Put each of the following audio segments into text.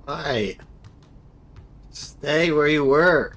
Hi. Stay where you were.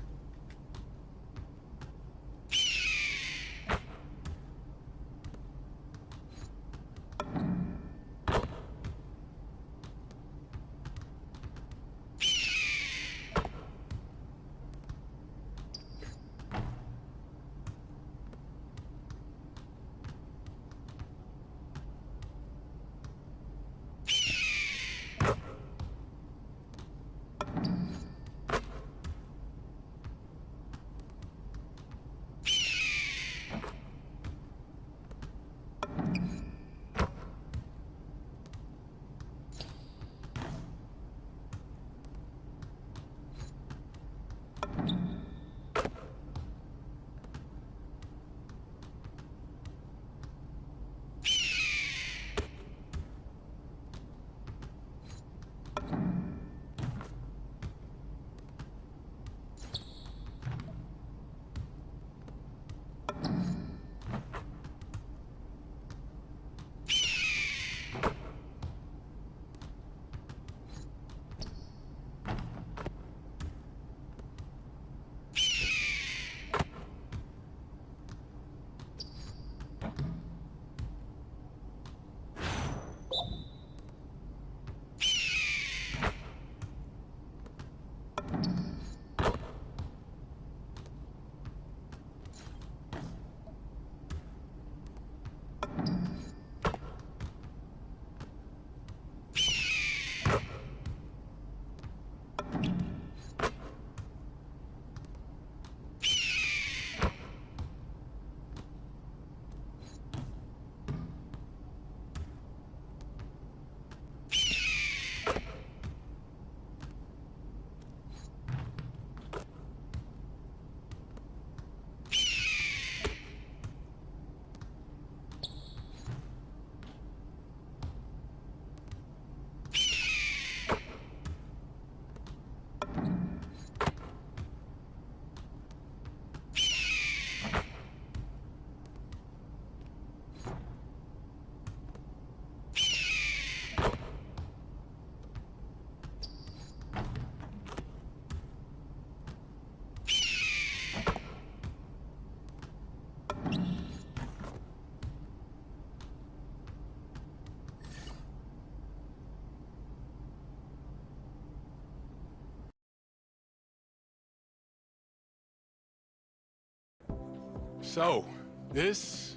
So, this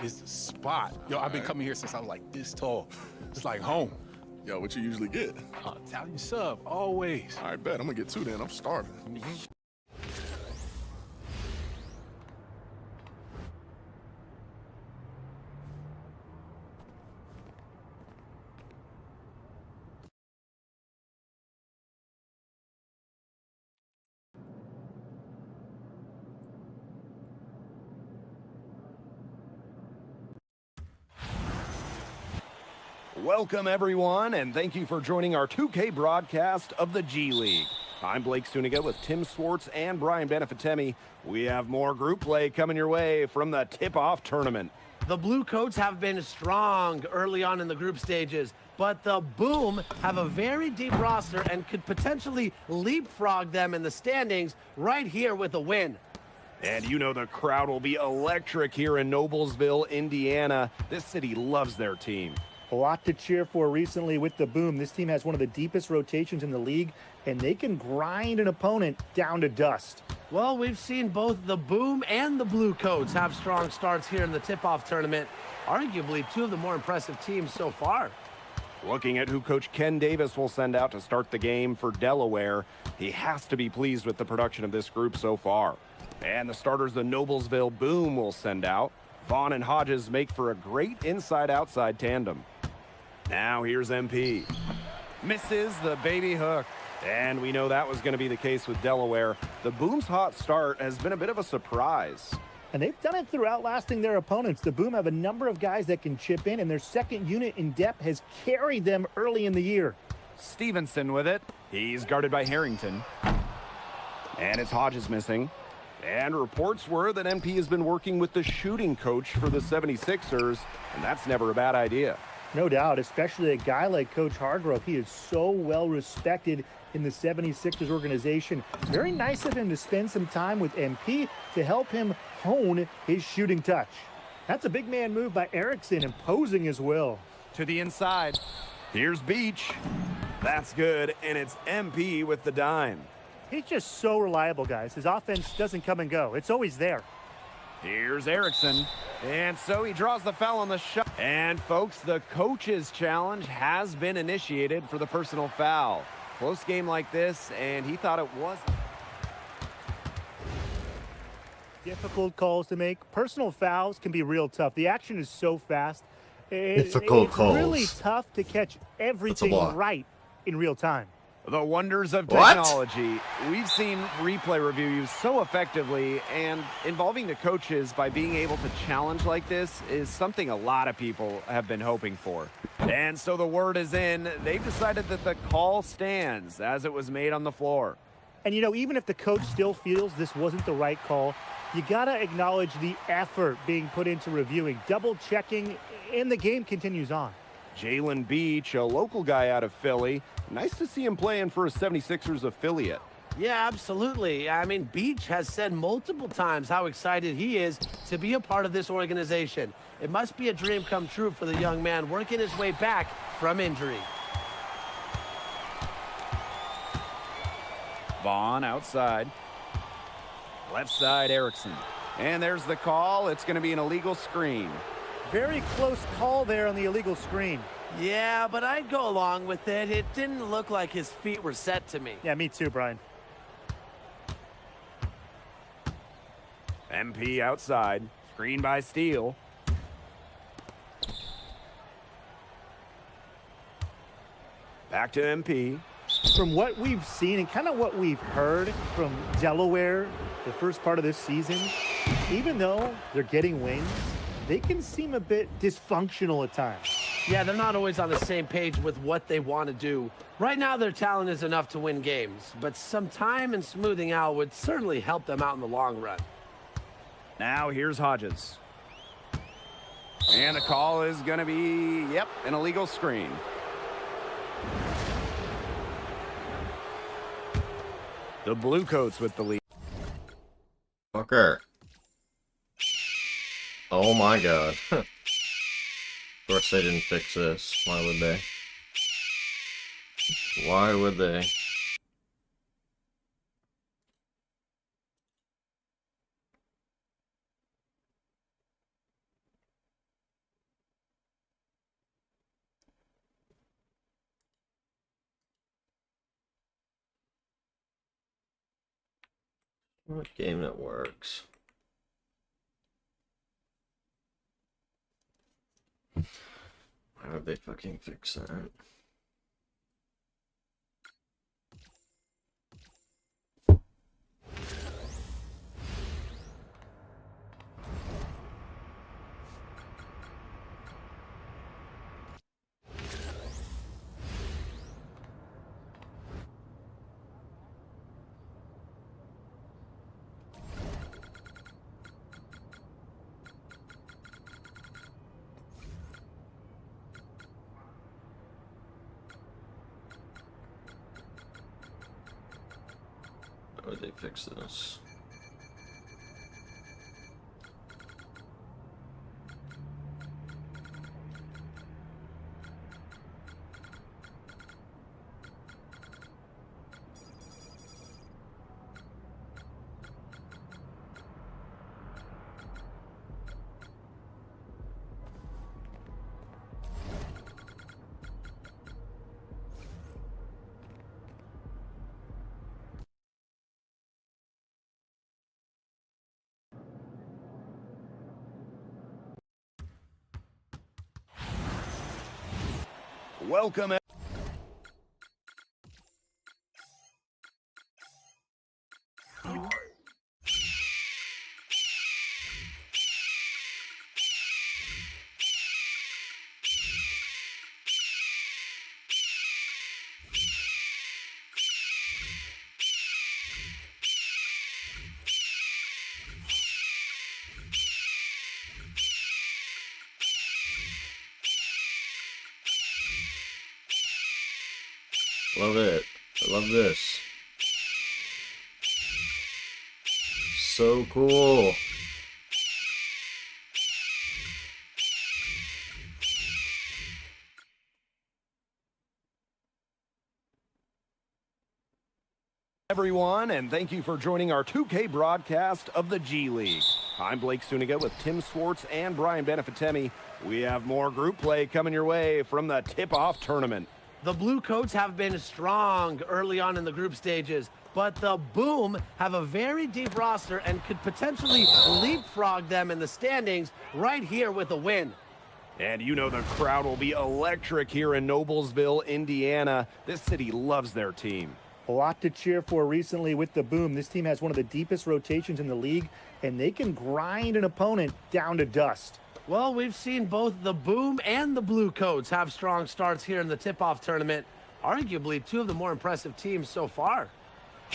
is the spot. Yo, I've been coming here since I was like this tall. It's like home. Yo, what you usually get? Italian sub, always. All right, bet. I'm gonna get two then. I'm starving. Welcome, everyone, and thank you for joining our 2K broadcast of the G League. I'm Blake Suniga with Tim Swartz and Brian Benefitemi. We have more group play coming your way from the tip-off tournament. The Blue Coats have been strong early on in the group stages, but the Boom have a very deep roster and could potentially leapfrog them in the standings right here with a win. And you know the crowd will be electric here in Noblesville, Indiana. This city loves their team. A lot to cheer for recently with the Boom. This team has one of the deepest rotations in the league, and they can grind an opponent down to dust. Well, we've seen both the Boom and the Blue Coats have strong starts here in the tip-off tournament. Arguably two of the more impressive teams so far. Looking at who Coach Ken Davis will send out to start the game for Delaware, he has to be pleased with the production of this group so far. And the starters the Noblesville Boom will send out. Vaughn and Hodges make for a great inside-outside tandem. Now here's MP. Misses the baby hook. And we know that was going to be the case with Delaware. The Boom's hot start has been a bit of a surprise. And they've done it through outlasting their opponents. The Boom have a number of guys that can chip in, and their second unit in depth has carried them early in the year. Stevenson with it. He's guarded by Harrington. And it's Hodges missing. And reports were that MP has been working with the shooting coach for the 76ers, and that's never a bad idea. No doubt, especially a guy like Coach Hargrove. He is so well respected in the 76ers organization. Very nice of him to spend some time with MP to help him hone his shooting touch. That's a big man move by Erickson, imposing his will. To the inside. Here's Beach. That's good, and it's MP with the dime. He's just so reliable, guys. His offense doesn't come and go. It's always there. Here's Erickson. And so he draws the foul on the shot. And folks, the coach's challenge has been initiated for the personal foul. Close game like this, and he thought it was. Difficult calls to make. Personal fouls can be real tough. The action is so fast. Difficult it's calls. really tough to catch everything lot. right in real time. The wonders of What? technology. We've seen replay review used so effectively, and involving the coaches by being able to challenge like this is something a lot of people have been hoping for. And so the word is in. They've decided that the call stands as it was made on the floor. And, you know, even if the coach still feels this wasn't the right call, you got to acknowledge the effort being put into reviewing, double-checking, and the game continues on. Jalen Beach, a local guy out of Philly. Nice to see him playing for a 76ers affiliate. Yeah, absolutely. I mean, Beach has said multiple times how excited he is to be a part of this organization. It must be a dream come true for the young man working his way back from injury. Vaughn outside. Left side, Erickson. And there's the call. It's going to be an illegal screen. Very close call there on the illegal screen. Yeah, but I'd go along with it. It didn't look like his feet were set to me. Yeah, me too, Brian. MP outside. Screen by Steele. Back to MP. From what we've seen and kind of what we've heard from Delaware the first part of this season, even though they're getting wins, they can seem a bit dysfunctional at times. Yeah, they're not always on the same page with what they want to do. Right now, their talent is enough to win games, but some time and smoothing out would certainly help them out in the long run. Now here's Hodges. And the call is going to be, yep, an illegal screen. The Bluecoats with the lead. Fucker. Oh my god. Of course they didn't fix this. Why would they? Why would they? What game that works? Why would they fucking fix that? How would they fix this? Welcome. Love it. I love this. So cool. Everyone, and thank you for joining our 2K broadcast of the G League. I'm Blake Suniga with Tim Swartz and Brian Benefitemi. We have more group play coming your way from the tip-off tournament. The Blue Coats have been strong early on in the group stages, but the Boom have a very deep roster and could potentially leapfrog them in the standings right here with a win. And you know the crowd will be electric here in Noblesville, Indiana. This city loves their team. A lot to cheer for recently with the Boom. This team has one of the deepest rotations in the league, and they can grind an opponent down to dust. Well, we've seen both the Boom and the Blue Coats have strong starts here in the tip-off tournament. Arguably two of the more impressive teams so far.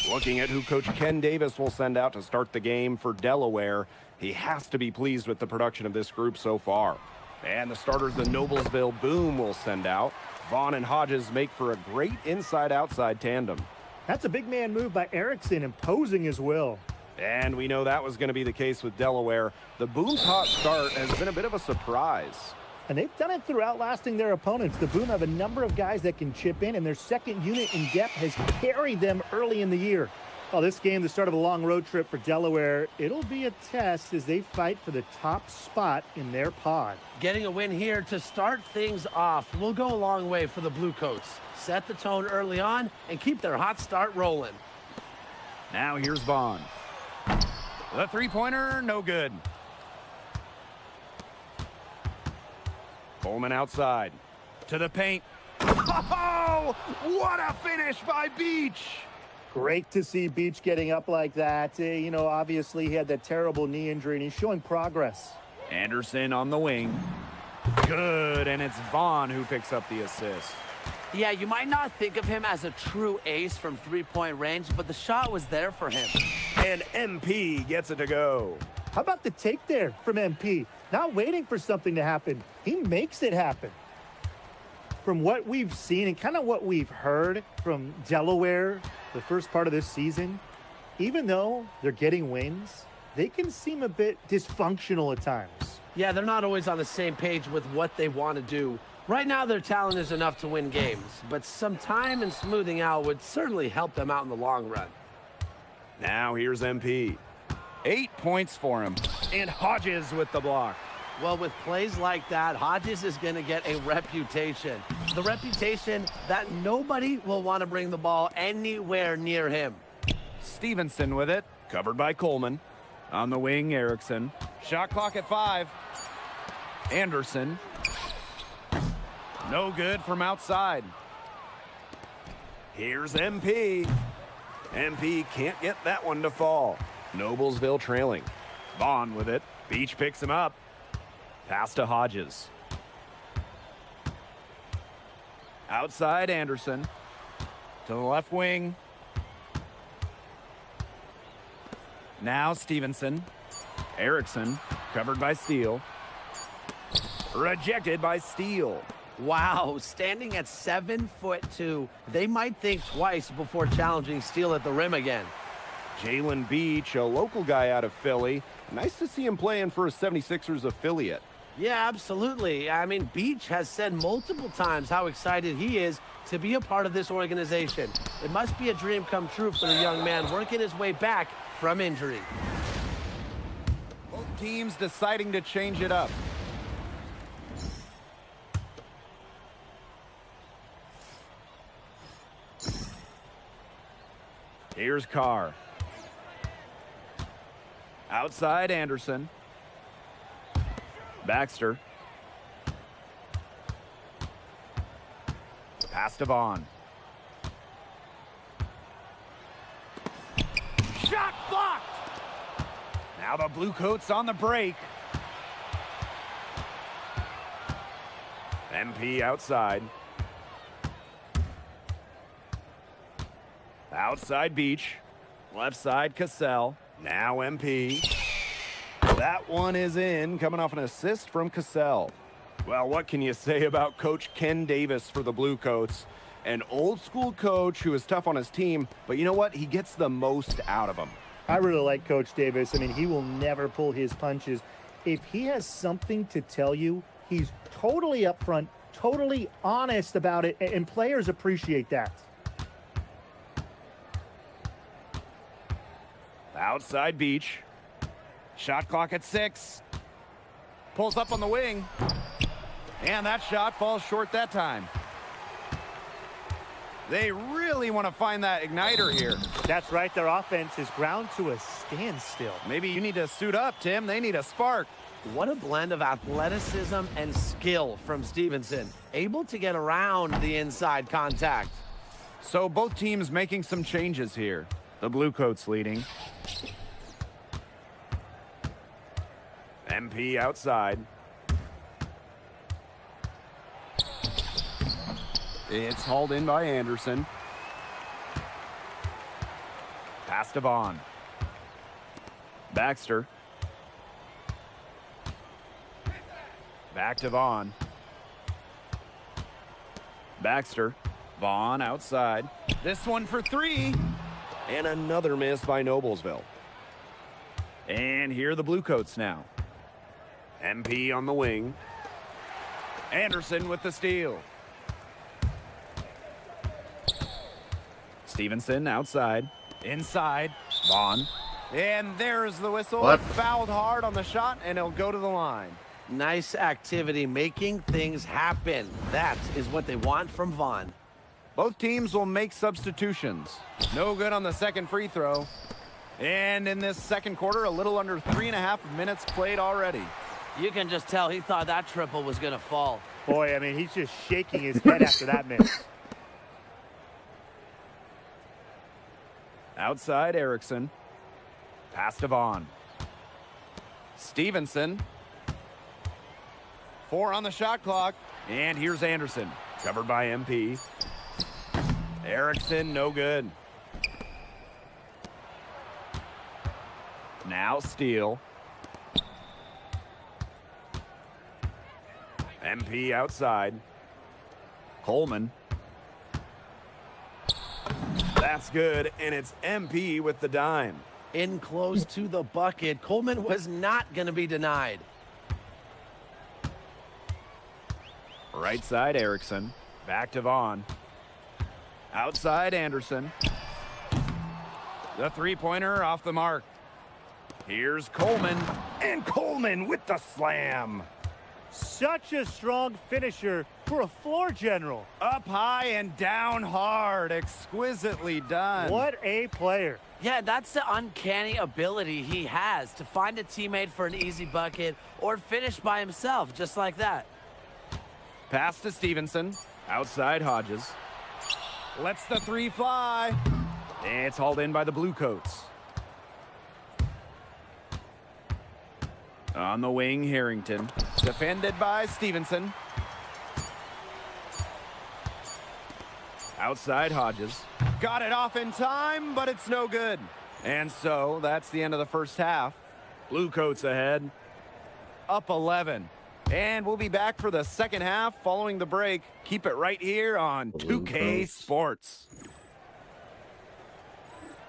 Looking at who Coach Ken Davis will send out to start the game for Delaware, he has to be pleased with the production of this group so far. And the starters the Noblesville Boom will send out. Vaughn and Hodges make for a great inside-outside tandem. That's a big man move by Erickson, imposing his will. And we know that was going to be the case with Delaware. The Boom's hot start has been a bit of a surprise. And they've done it through outlasting their opponents. The Boom have a number of guys that can chip in, and their second unit in depth has carried them early in the year. Well, this game, the start of a long road trip for Delaware, it'll be a test as they fight for the top spot in their pod. Getting a win here to start things off will go a long way for the Blue Coats. Set the tone early on and keep their hot start rolling. Now here's Vaughn. The three-pointer, no good. Coleman outside. To the paint. Oh, what a finish by Beach! Great to see Beach getting up like that. You know, obviously he had that terrible knee injury, and he's showing progress. Anderson on the wing. Good, and it's Vaughn who picks up the assist. Yeah, you might not think of him as a true ace from three-point range, but the shot was there for him. And MP gets it to go. How about the take there from MP? Not waiting for something to happen. He makes it happen. From what we've seen and kind of what we've heard from Delaware the first part of this season, even though they're getting wins, they can seem a bit dysfunctional at times. Yeah, they're not always on the same page with what they want to do. Right now, their talent is enough to win games, but some time and smoothing out would certainly help them out in the long run. Now here's MP. 8 points for him. And Hodges with the block. Well, with plays like that, Hodges is going to get a reputation. The reputation that nobody will want to bring the ball anywhere near him. Stevenson with it. Covered by Coleman. On the wing, Erickson. Shot clock at 5. Anderson. No good from outside. Here's MP. MP can't get that one to fall. Noblesville trailing. Vaughn with it. Beach picks him up. Pass to Hodges. Outside Anderson. To the left wing. Now Stevenson. Erickson. Covered by Steele. Rejected by Steele. Wow, standing at 7'2", they might think twice before challenging Steele at the rim again. Jalen Beach, a local guy out of Philly. Nice to see him playing for a 76ers affiliate. Yeah, absolutely. I mean, Beach has said multiple times how excited he is to be a part of this organization. It must be a dream come true for the young man working his way back from injury. Both teams deciding to change it up. Here's Carr. Outside Anderson. Baxter. Pass to Vaughn. Shot blocked! Now the Blue Coats on the break. MP outside. Outside Beach. Left side Cassell. Now MP. That one is in, coming off an assist from Cassell. Well, what can you say about Coach Ken Davis for the Blue Coats? An old school coach who is tough on his team, but you know what? He gets the most out of them. I really like Coach Davis. I mean, he will never pull his punches. If he has something to tell you, he's totally upfront, totally honest about it, and players appreciate that. Outside Beach. Shot clock at 6. Pulls up on the wing. And that shot falls short that time. They really want to find that igniter here. That's right. Their offense is ground to a standstill. Maybe you need to suit up, Tim. They need a spark. What a blend of athleticism and skill from Stevenson. Able to get around the inside contact. So both teams making some changes here. The Bluecoats leading. MP outside. It's hauled in by Anderson. Pass to Vaughn. Baxter. Back to Vaughn. Baxter. Vaughn outside. This one for 3. And another miss by Noblesville. And here are the Bluecoats now. MP on the wing. Anderson with the steal. Stevenson outside. Inside. Vaughn. And there's the whistle. What? Fouled hard on the shot, and it'll go to the line. Nice activity, making things happen. That is what they want from Vaughn. Both teams will make substitutions. No good on the second free throw. And in this second quarter, a little under 3.5 minutes played already. You can just tell he thought that triple was going to fall. Boy, I mean, he's just shaking his head after that miss. Outside Erickson. Pass to Vaughn. Stevenson. 4 on the shot clock. And here's Anderson. Covered by MP. Erickson, no good. Now Steele. MP outside. Coleman. That's good, and it's MP with the dime. In close to the bucket, Coleman was not going to be denied. Right side Erickson. Back to Vaughn. Outside Anderson. The three-pointer off the mark. Here's Coleman. And Coleman with the slam. Such a strong finisher for a floor general. Up high and down hard. Exquisitely done. What a player. Yeah, that's the uncanny ability he has to find a teammate for an easy bucket or finish by himself, just like that. Pass to Stevenson. Outside Hodges. Lets the 3 fly. It's hauled in by the Bluecoats. On the wing, Harrington. Defended by Stevenson. Outside Hodges. Got it off in time, but it's no good. And so that's the end of the first half. Bluecoats ahead. Up 11. And we'll be back for the second half following the break. Keep it right here on 2K Sports.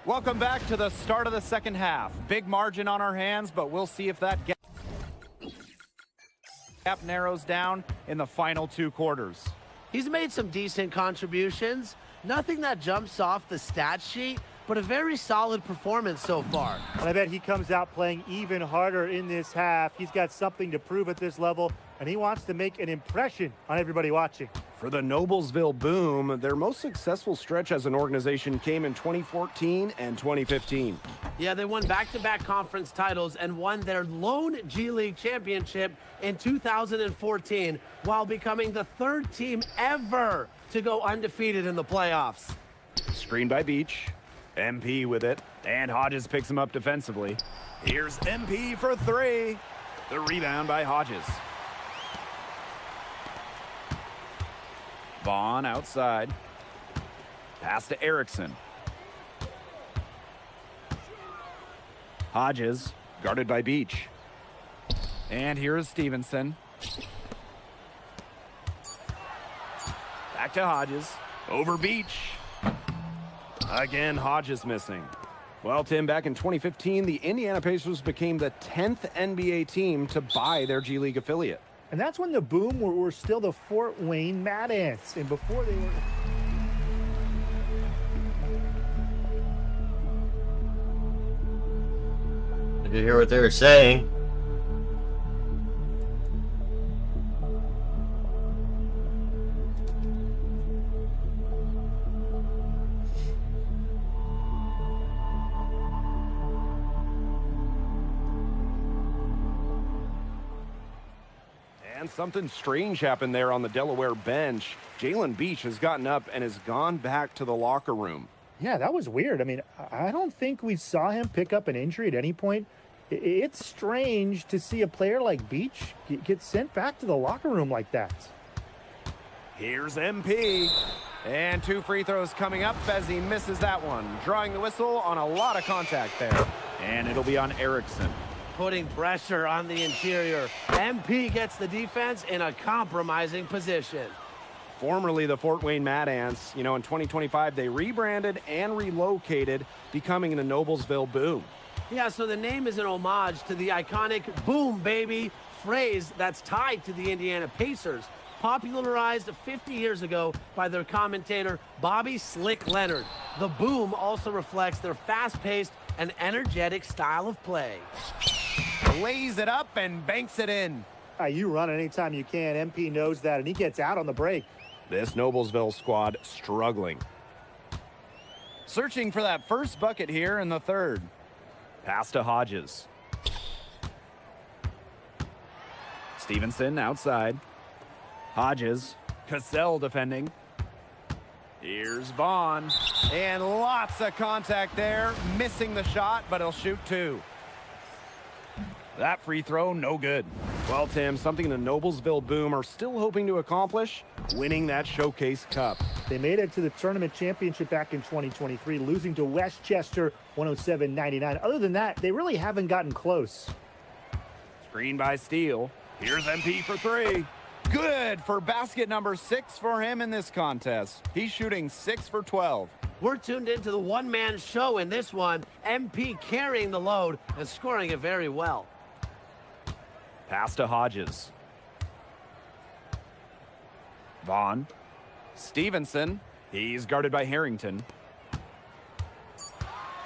Welcome back to the start of the second half. Big margin on our hands, but we'll see if that gap narrows down in the final 2 quarters. He's made some decent contributions. Nothing that jumps off the stat sheet, but a very solid performance so far. And I bet he comes out playing even harder in this half. He's got something to prove at this level, and he wants to make an impression on everybody watching. For the Noblesville Boom, their most successful stretch as an organization came in 2014 and 2015. Yeah, they won back-to-back conference titles and won their lone G League championship in 2014 while becoming the 3rd team ever to go undefeated in the playoffs. Screen by Beach. MP with it. And Hodges picks him up defensively. Here's MP for 3. The rebound by Hodges. Vaughn outside. Pass to Erickson. Hodges, guarded by Beach. And here is Stevenson. Back to Hodges. Over Beach. Again, Hodges missing. Well, Tim, back in 2015, the Indiana Pacers became the 10th NBA team to buy their G League affiliate. And that's when the Boom were still the Fort Wayne Mad Ants. And before they were... Did you hear what they were saying? And something strange happened there on the Delaware bench. Jalen Beach has gotten up and has gone back to the locker room. Yeah, that was weird. I mean, I don't think we saw him pick up an injury at any point. It's strange to see a player like Beach get sent back to the locker room like that. Here's MP. And 2 free throws coming up as he misses that one. Drawing the whistle on a lot of contact there. And it'll be on Erickson. Putting pressure on the interior. MP gets the defense in a compromising position. Formerly the Fort Wayne Mad Ants, in 2025 they rebranded and relocated, becoming the Noblesville Boom. Yeah, so the name is an homage to the iconic "boom, baby" phrase that's tied to the Indiana Pacers, popularized 50 years ago by their commentator Bobby "Slick" Leonard. The Boom also reflects their fast-paced and energetic style of play. Lays it up and banks it in. You run anytime you can. MP knows that, and he gets out on the break. This Noblesville squad struggling. Searching for that first bucket here in the third. Pass to Hodges. Stevenson outside. Hodges. Cassell defending. Here's Vaughn. And lots of contact there. Missing the shot, but he'll shoot 2. That free throw, no good. Well, Tim, something the Noblesville Boom are still hoping to accomplish, winning that Showcase Cup. They made it to the tournament championship back in 2023, losing to Westchester 107-99. Other than that, they really haven't gotten close. Screen by Steele. Here's MP for 3. Good for basket number 6 for him in this contest. He's shooting 6 for 12. We're tuned into the one-man show in this one. MP carrying the load and scoring it very well. Pass to Hodges. Vaughn. Stevenson. He's guarded by Harrington.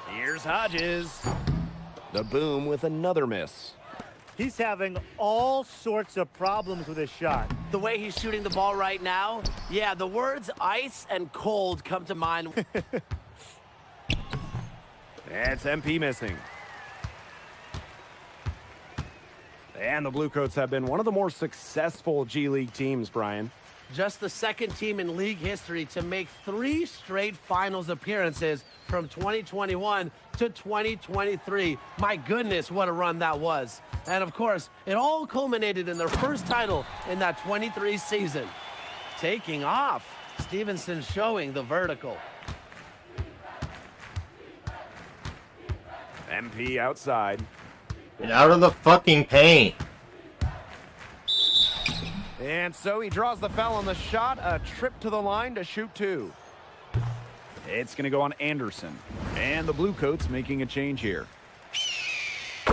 Here's Hodges. The Boom with another miss. He's having all sorts of problems with his shot. The way he's shooting the ball right now, yeah, the words ice and cold come to mind. It's MP missing. And the Bluecoats have been one of the more successful G League teams, Brian. Just the second team in league history to make 3 straight finals appearances from 2021 to 2023. My goodness, what a run that was. And of course, it all culminated in their first title in that 23 season. Taking off, Stevenson showing the vertical. MP outside. Get out of the fucking paint. And so he draws the foul on the shot, a trip to the line to shoot 2. It's going to go on Anderson. And the Bluecoats making a change here.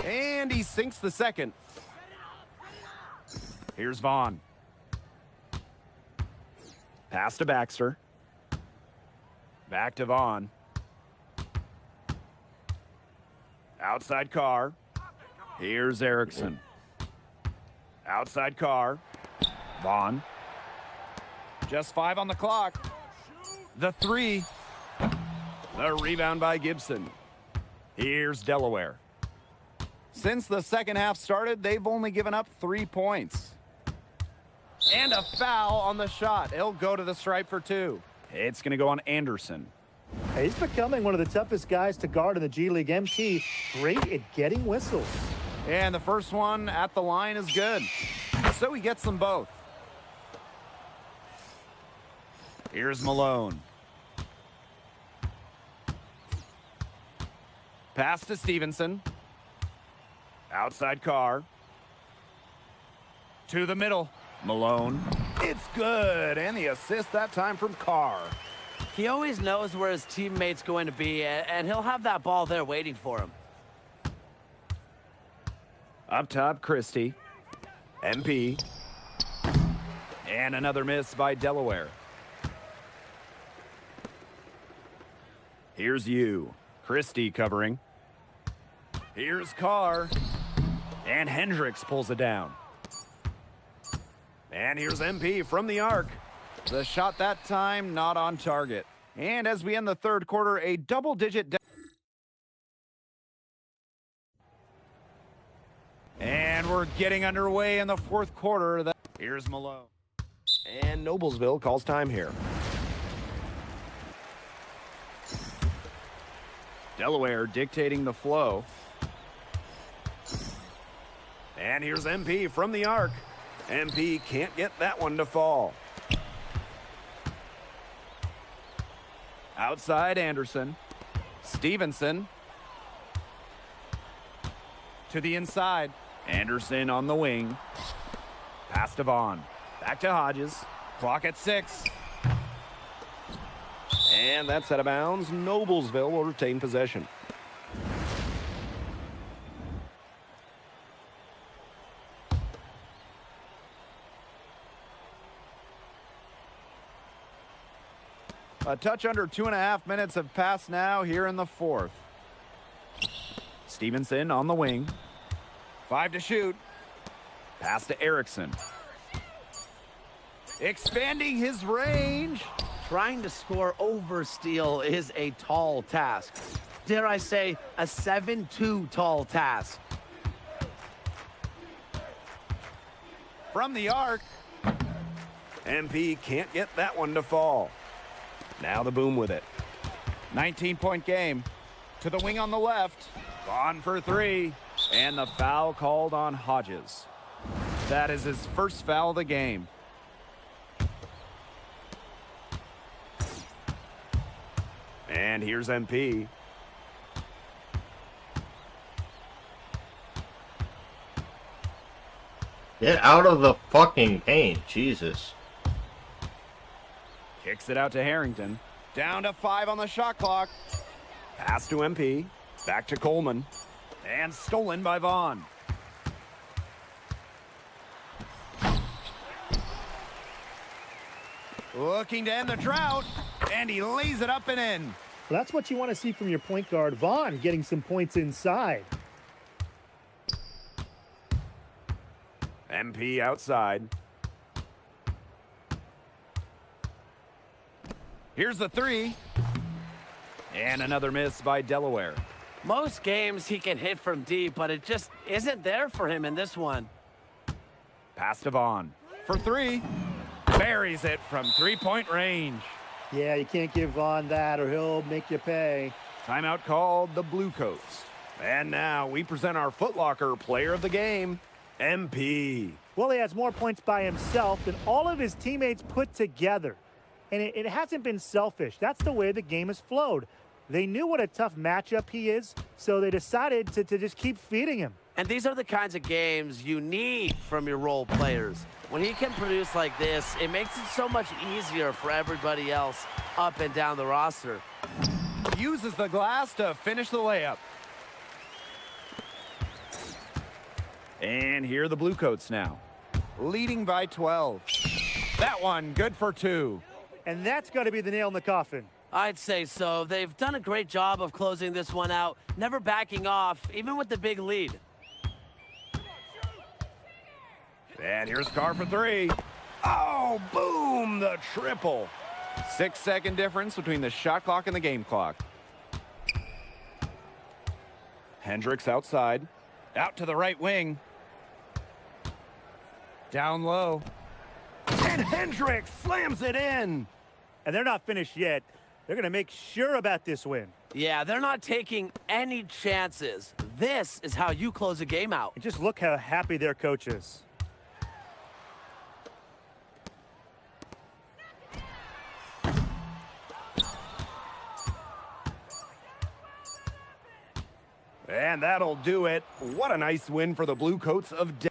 And he sinks the second. Here's Vaughn. Pass to Baxter. Back to Vaughn. Outside Carr. Here's Erickson. Outside Carr. Vaughn. Just 5 on the clock. The 3. The rebound by Gibson. Here's Delaware. Since the second half started, they've only given up 3 points. And a foul on the shot. He'll go to the stripe for 2. It's going to go on Anderson. He's becoming one of the toughest guys to guard in the G League. MP, great at getting whistles. And the first one at the line is good. So he gets them both. Here's Malone. Pass to Stevenson. Outside Carr. To the middle. Malone. It's good. And the assist that time from Carr. He always knows where his teammate's going to be, and he'll have that ball there waiting for him. Up top, Christie. MP. And another miss by Delaware. Here's you. Christie covering. Here's Carr. And Hendricks pulls it down. And here's MP from the arc. The shot that time not on target. And as we end the third quarter, a double-digit... And we're getting underway in the fourth quarter. Here's Malone. And Noblesville calls time here. Delaware dictating the flow. And here's MP from the arc. MP can't get that one to fall. Outside Anderson. Stevenson. To the inside. Anderson on the wing. Pass to Vaughn. Back to Hodges. Clock at 6. And that's out of bounds. Noblesville will retain possession. A touch under 2.5 minutes have passed now here in the fourth. Stevenson on the wing. 5 to shoot. Pass to Erickson. Expanding his range. Trying to score over steal is a tall task. Dare I say, a 7-2 tall task. From the arc. MP can't get that one to fall. Now the Boom with it. 19-point game. To the wing on the left. Vaughn for 3. And the foul called on Hodges. That is his first foul of the game. And here's MP. Get out of the fucking paint, Jesus. Kicks it out to Harrington. Down to 5 on the shot clock. Pass to MP. Back to Coleman. And stolen by Vaughn. Looking to end the drought. And he lays it up and in. Well, that's what you want to see from your point guard, Vaughn, getting some points inside. MP outside. Here's the 3. And another miss by Delaware. Most games he can hit from deep, but it just isn't there for him in this one. Pass to Vaughn. For 3. Buries it from 3-point range. Yeah, you can't give Vaughn that or he'll make you pay. Timeout called the Bluecoats. And now we present our Foot Locker player of the game, MP. Well, he has more points by himself than all of his teammates put together. And it hasn't been selfish. That's the way the game has flowed. They knew what a tough matchup he is, so they decided to just keep feeding him. And these are the kinds of games you need from your role players. When he can produce like this, it makes it so much easier for everybody else up and down the roster. Uses the glass to finish the layup. And here are the Bluecoats now, leading by 12. That one good for 2. And that's got to be the nail in the coffin. I'd say so. They've done a great job of closing this one out, never backing off, even with the big lead. And here's Carr for 3. Oh, boom, the triple. 6-second difference between the shot clock and the game clock. Hendricks outside. Out to the right wing. Down low. And Hendricks slams it in. And they're not finished yet. They're going to make sure about this win. Yeah, they're not taking any chances. This is how you close a game out. And just look how happy their coach is. And that'll do it. What a nice win for the Bluecoats of Denver.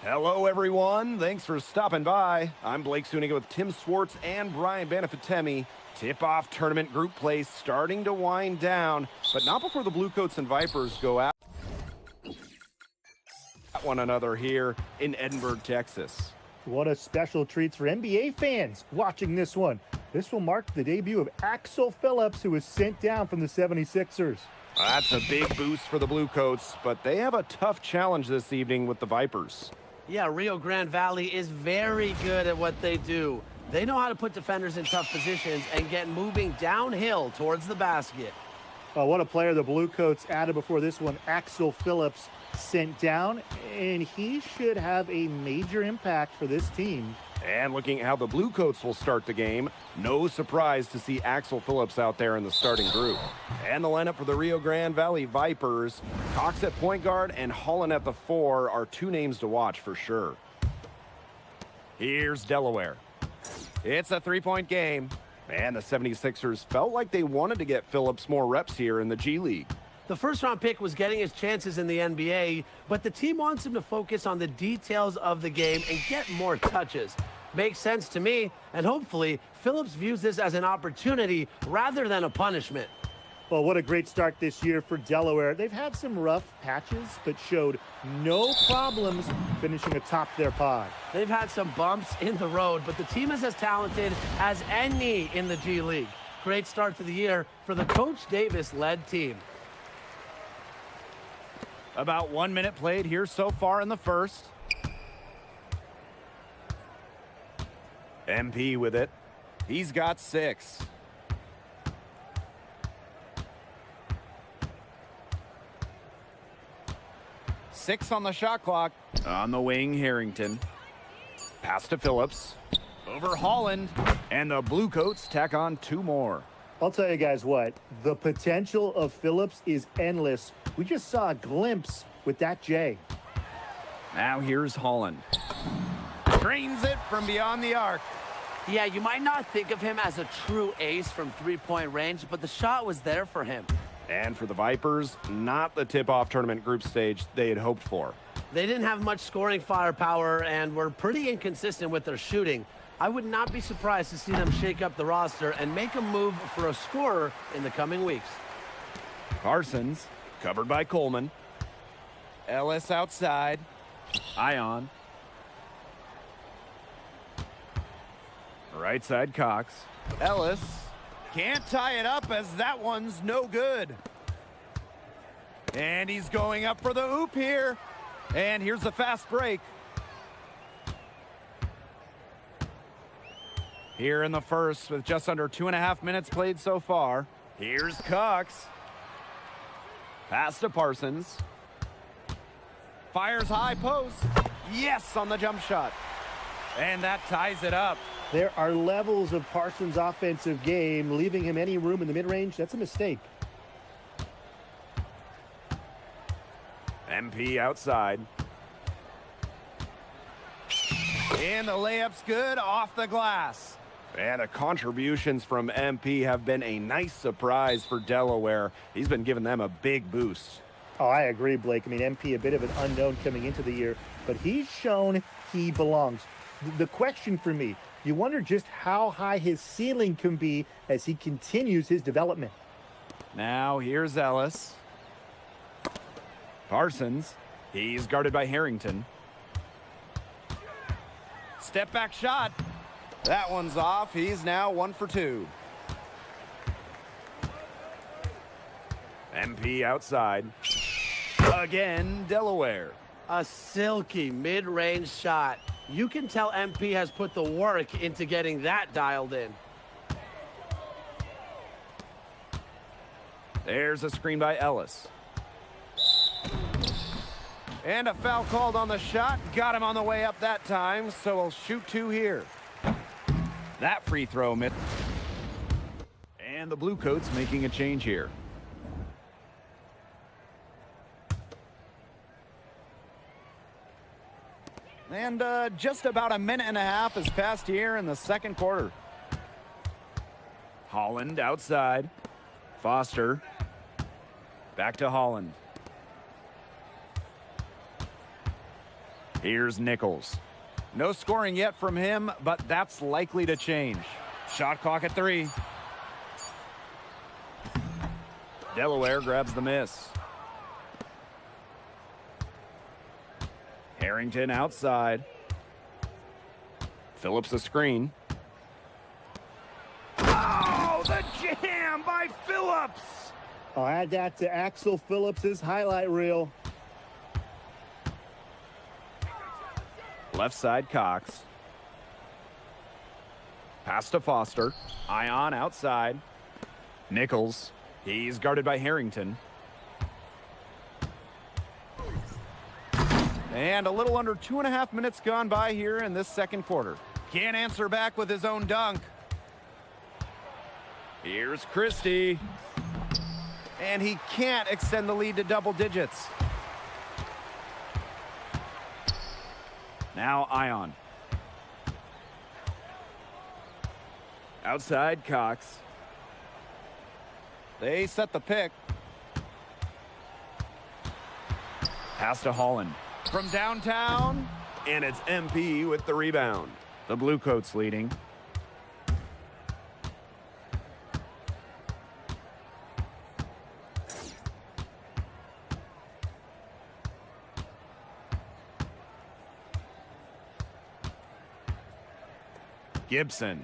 Hello, everyone. Thanks for stopping by. I'm Blake Suniga with Tim Swartz and Brian Banafitemi. Tip-off tournament group play starting to wind down, but not before the Bluecoats and Vipers go at one another here in Edinburgh, Texas. What a special treat for NBA fans watching this one. This will mark the debut of Axel Phillips, who was sent down from the 76ers. That's a big boost for the Bluecoats, but they have a tough challenge this evening with the Vipers. Yeah, Rio Grande Valley is very good at what they do. They know how to put defenders in tough positions and get moving downhill towards the basket. Oh, what a player the Bluecoats added before this one. Axel Phillips sent down, and he should have a major impact for this team. And looking at how the Bluecoats will start the game, no surprise to see Axel Phillips out there in the starting group. And the lineup for the Rio Grande Valley Vipers, Cox at point guard and Holland at the 4 are two names to watch for sure. Here's Delaware. It's a three-point game, and the 76ers felt like they wanted to get Phillips more reps here in the G League. The first-round pick was getting his chances in the NBA, but the team wants him to focus on the details of the game and get more touches. Makes sense to me, and hopefully, Phillips views this as an opportunity rather than a punishment. Well, what a great start this year for Delaware. They've had some rough patches, but showed no problems finishing atop their pod. They've had some bumps in the road, but the team is as talented as any in the G League. Great start to the year for the Coach Davis-led team. About 1 minute played here so far in the first. MP with it. He's got 6. Six on the shot clock. On the wing, Harrington. Pass to Phillips. Over Holland. And the Bluecoats tack on 2 more. I'll tell you guys what, the potential of Phillips is endless. We just saw a glimpse with that J. Now here's Holland. Drains it from beyond the arc. Yeah, you might not think of him as a true ace from three-point range, but the shot was there for him. And for the Vipers, not the tip-off tournament group stage they had hoped for. They didn't have much scoring firepower and were pretty inconsistent with their shooting. I would not be surprised to see them shake up the roster and make a move for a scorer in the coming weeks. Parsons, covered by Coleman. Ellis outside. Ion. Right side Cox. Ellis can't tie it up as that one's no good. And he's going up for the oop here. And here's the fast break. Here in the first with just under 2.5 minutes played so far. Here's Cox. Pass to Parsons. Fires high post. Yes, on the jump shot. And that ties it up. There are levels of Parsons' offensive game. Leaving him any room in the mid-range, that's a mistake. MP outside. And the layup's good off the glass. And the contributions from MP have been a nice surprise for Delaware. He's been giving them a big boost. Oh, I agree, Blake. I mean, MP, a bit of an unknown coming into the year, but he's shown he belongs. The question for me, you wonder just how high his ceiling can be as he continues his development. Now here's Ellis. Parsons. He's guarded by Harrington. Step back shot. That one's off. He's now 1 for 2. MP outside. Again, Delaware. A silky mid-range shot. You can tell MP has put the work into getting that dialed in. There's a screen by Ellis. And a foul called on the shot. Got him on the way up that time, so he'll shoot 2 here. That free throw missed. And the Bluecoats making a change here. And just about 1.5 minutes has passed here in the second quarter. Holland outside. Foster. Back to Holland. Here's Nichols. No scoring yet from him, but that's likely to change. Shot clock at 3. Delaware grabs the miss. Harrington outside. Phillips a screen. Oh, the jam by Phillips! I'll add that to Axel Phillips's highlight reel. Left side Cox. Pass to Foster. Ion outside. Nichols. He's guarded by Harrington. And a little under 2.5 minutes gone by here in this second quarter. Can't answer back with his own dunk. Here's Christie. And he can't extend the lead to double digits. Now Ion. Outside Cox. They set the pick. Pass to Holland. From downtown, and it's MP with the rebound. The Bluecoats leading. Gibson.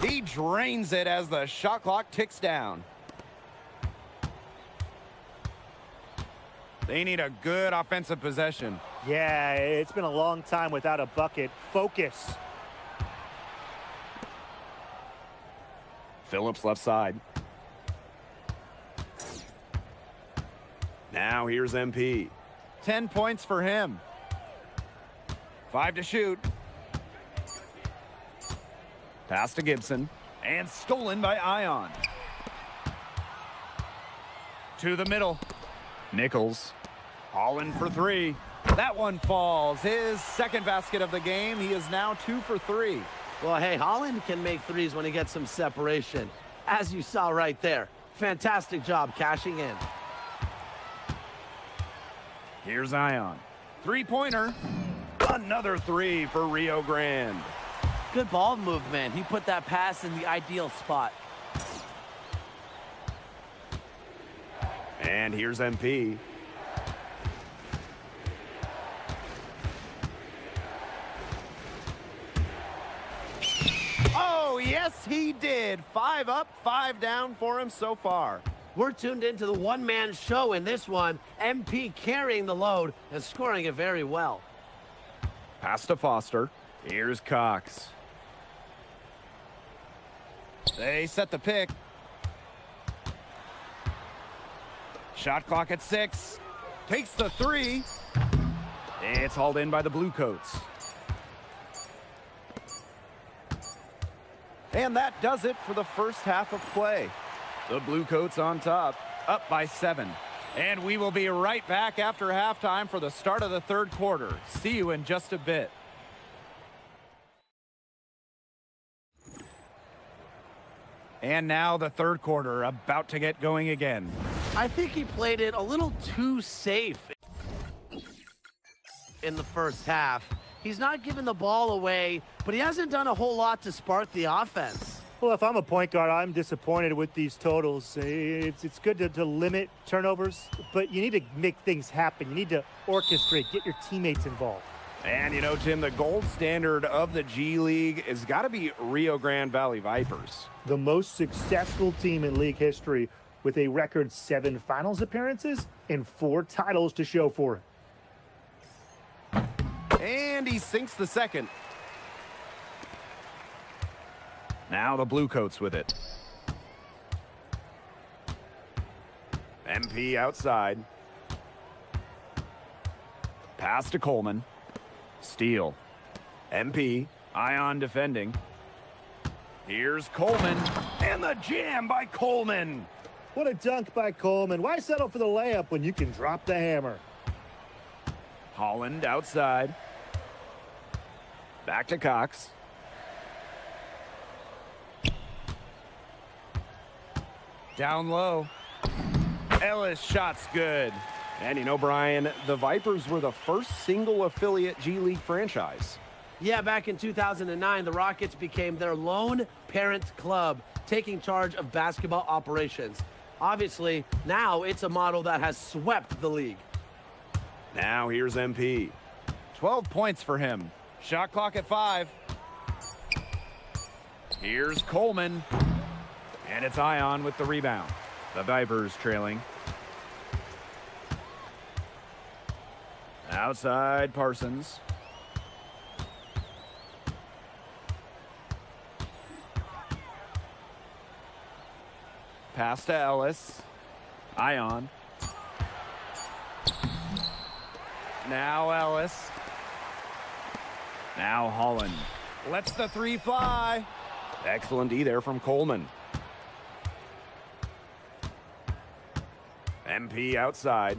He drains it as the shot clock ticks down. They need a good offensive possession. Yeah, it's been a long time without a bucket. Focus. Phillips left side. Now here's MP. 10 points for him. 5 to shoot. Pass to Gibson. And stolen by Ion. To the middle. Nichols. Holland for 3. That one falls. His second basket of the game. He is now 2 for 3. Well, hey, Holland can make threes when he gets some separation, as you saw right there. Fantastic job cashing in. Here's Ion. 3-pointer. Another 3 for Rio Grande. Good ball movement. He put that pass in the ideal spot. And here's MP. Oh, yes, he did. 5 up, 5 down for him so far. We're tuned into the one-man show in this one. MP carrying the load and scoring it very well. Pass to Foster. Here's Cox. They set the pick. Shot clock at 6. Takes the 3. It's hauled in by the Bluecoats. And that does it for the first half of play. The Bluecoats on top, up by 7. And we will be right back after halftime for the start of the third quarter. See you in just a bit. And now the third quarter about to get going again. I think he played it a little too safe in the first half. He's not giving the ball away, but he hasn't done a whole lot to spark the offense. Well, if I'm a point guard, I'm disappointed with these totals. It's good to limit turnovers, but you need to make things happen. You need to orchestrate, get your teammates involved. And, you know, Tim, the gold standard of the G League has got to be Rio Grande Valley Vipers. The most successful team in league history with a record 7 finals appearances and 4 titles to show for it. And he sinks the second. Now the Bluecoats with it. MP outside. Pass to Coleman. Steal. MP. Ion defending. Here's Coleman. And the jam by Coleman. What a dunk by Coleman. Why settle for the layup when you can drop the hammer? Holland outside. Back to Cox. Down low. Ellis shot's good. And you know, Brian, the Vipers were the first single affiliate G League franchise. Yeah, back in 2009, the Rockets became their lone parent club, taking charge of basketball operations. Obviously, now it's a model that has swept the league. Now here's MP. 12 points for him. Shot clock at 5. Here's Coleman. And it's Ion with the rebound. The Vipers trailing. Outside Parsons. Pass to Ellis. Ion. Now Ellis. Now Holland. Lets the 3 fly. Excellent D there from Coleman. MP outside.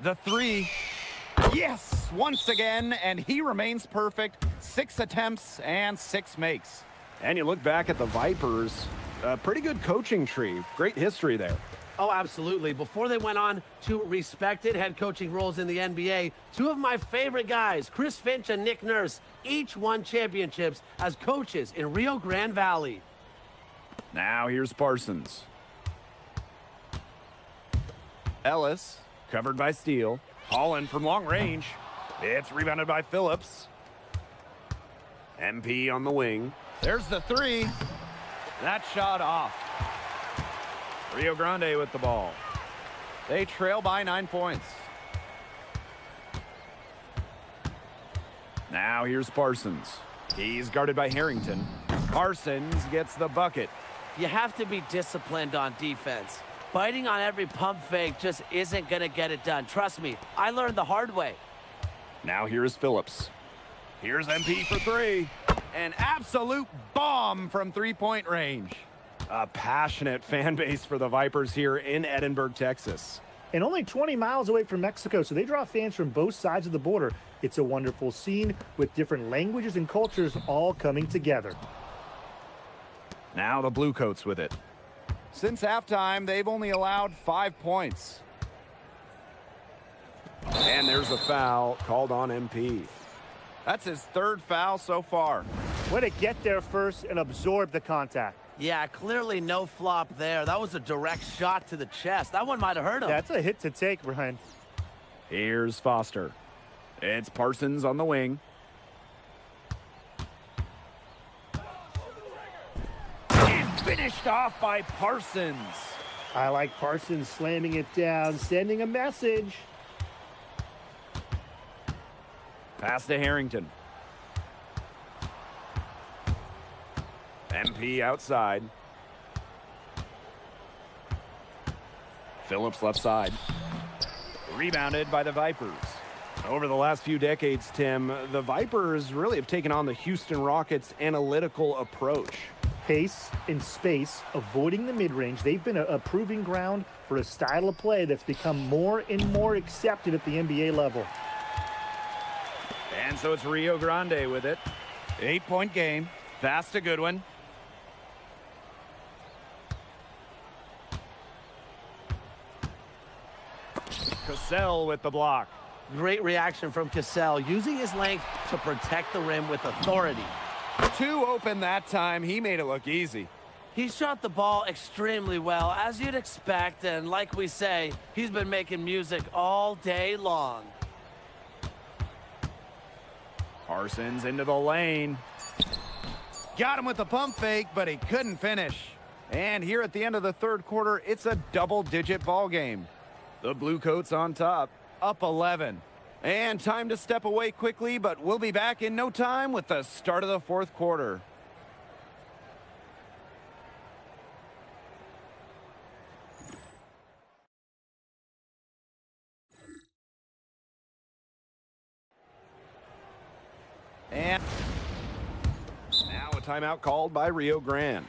The 3. Yes, once again, and he remains perfect. 6 attempts and 6 makes. And you look back at the Vipers, a pretty good coaching tree. Great history there. Oh, absolutely. Before they went on to respected head coaching roles in the NBA, two of my favorite guys, Chris Finch and Nick Nurse, each won championships as coaches in Rio Grande Valley. Now here's Parsons. Ellis, covered by Steele. Holland from long range. It's rebounded by Phillips. MP on the wing. There's the 3. That shot off. Rio Grande with the ball. They trail by 9 points. Now here's Parsons. He's guarded by Harrington. Parsons gets the bucket. You have to be disciplined on defense. Biting on every pump fake just isn't going to get it done. Trust me, I learned the hard way. Now here's Phillips. Here's MP for 3. An absolute bomb from 3-point range. A passionate fan base for the Vipers here in Edinburgh, Texas. And only 20 miles away from Mexico, so they draw fans from both sides of the border. It's a wonderful scene with different languages and cultures all coming together. Now the Bluecoats with it. Since halftime, they've only allowed 5 points. And there's a foul called on MP. That's his 3rd foul so far. Way to get there first and absorb the contact. Yeah, clearly no flop there. That was a direct shot to the chest. That one might have hurt him. That's a hit to take, Brian. Here's Foster. It's Parsons on the wing. And finished off by Parsons. I like Parsons slamming it down, sending a message. Pass to Harrington. MP outside. Phillips left side. Rebounded by the Vipers. Over the last few decades, Tim, the Vipers really have taken on the Houston Rockets' analytical approach. Pace and space, avoiding the mid-range. They've been a proving ground for a style of play that's become more and more accepted at the NBA level. And so it's Rio Grande with it. 8-point game. Pass to Goodwin. Cassell with the block. Great reaction from Cassell, using his length to protect the rim with authority. 2 open that time. He made it look easy. He shot the ball extremely well, as you'd expect, and like we say, he's been making music all day long. Parsons into the lane. Got him with the pump fake, but he couldn't finish. And here at the end of the 3rd quarter, it's a double-digit ball game. The Bluecoats on top, up 11. And time to step away quickly, but we'll be back in no time with the start of the 4th quarter. And Now a timeout called by Rio Grande.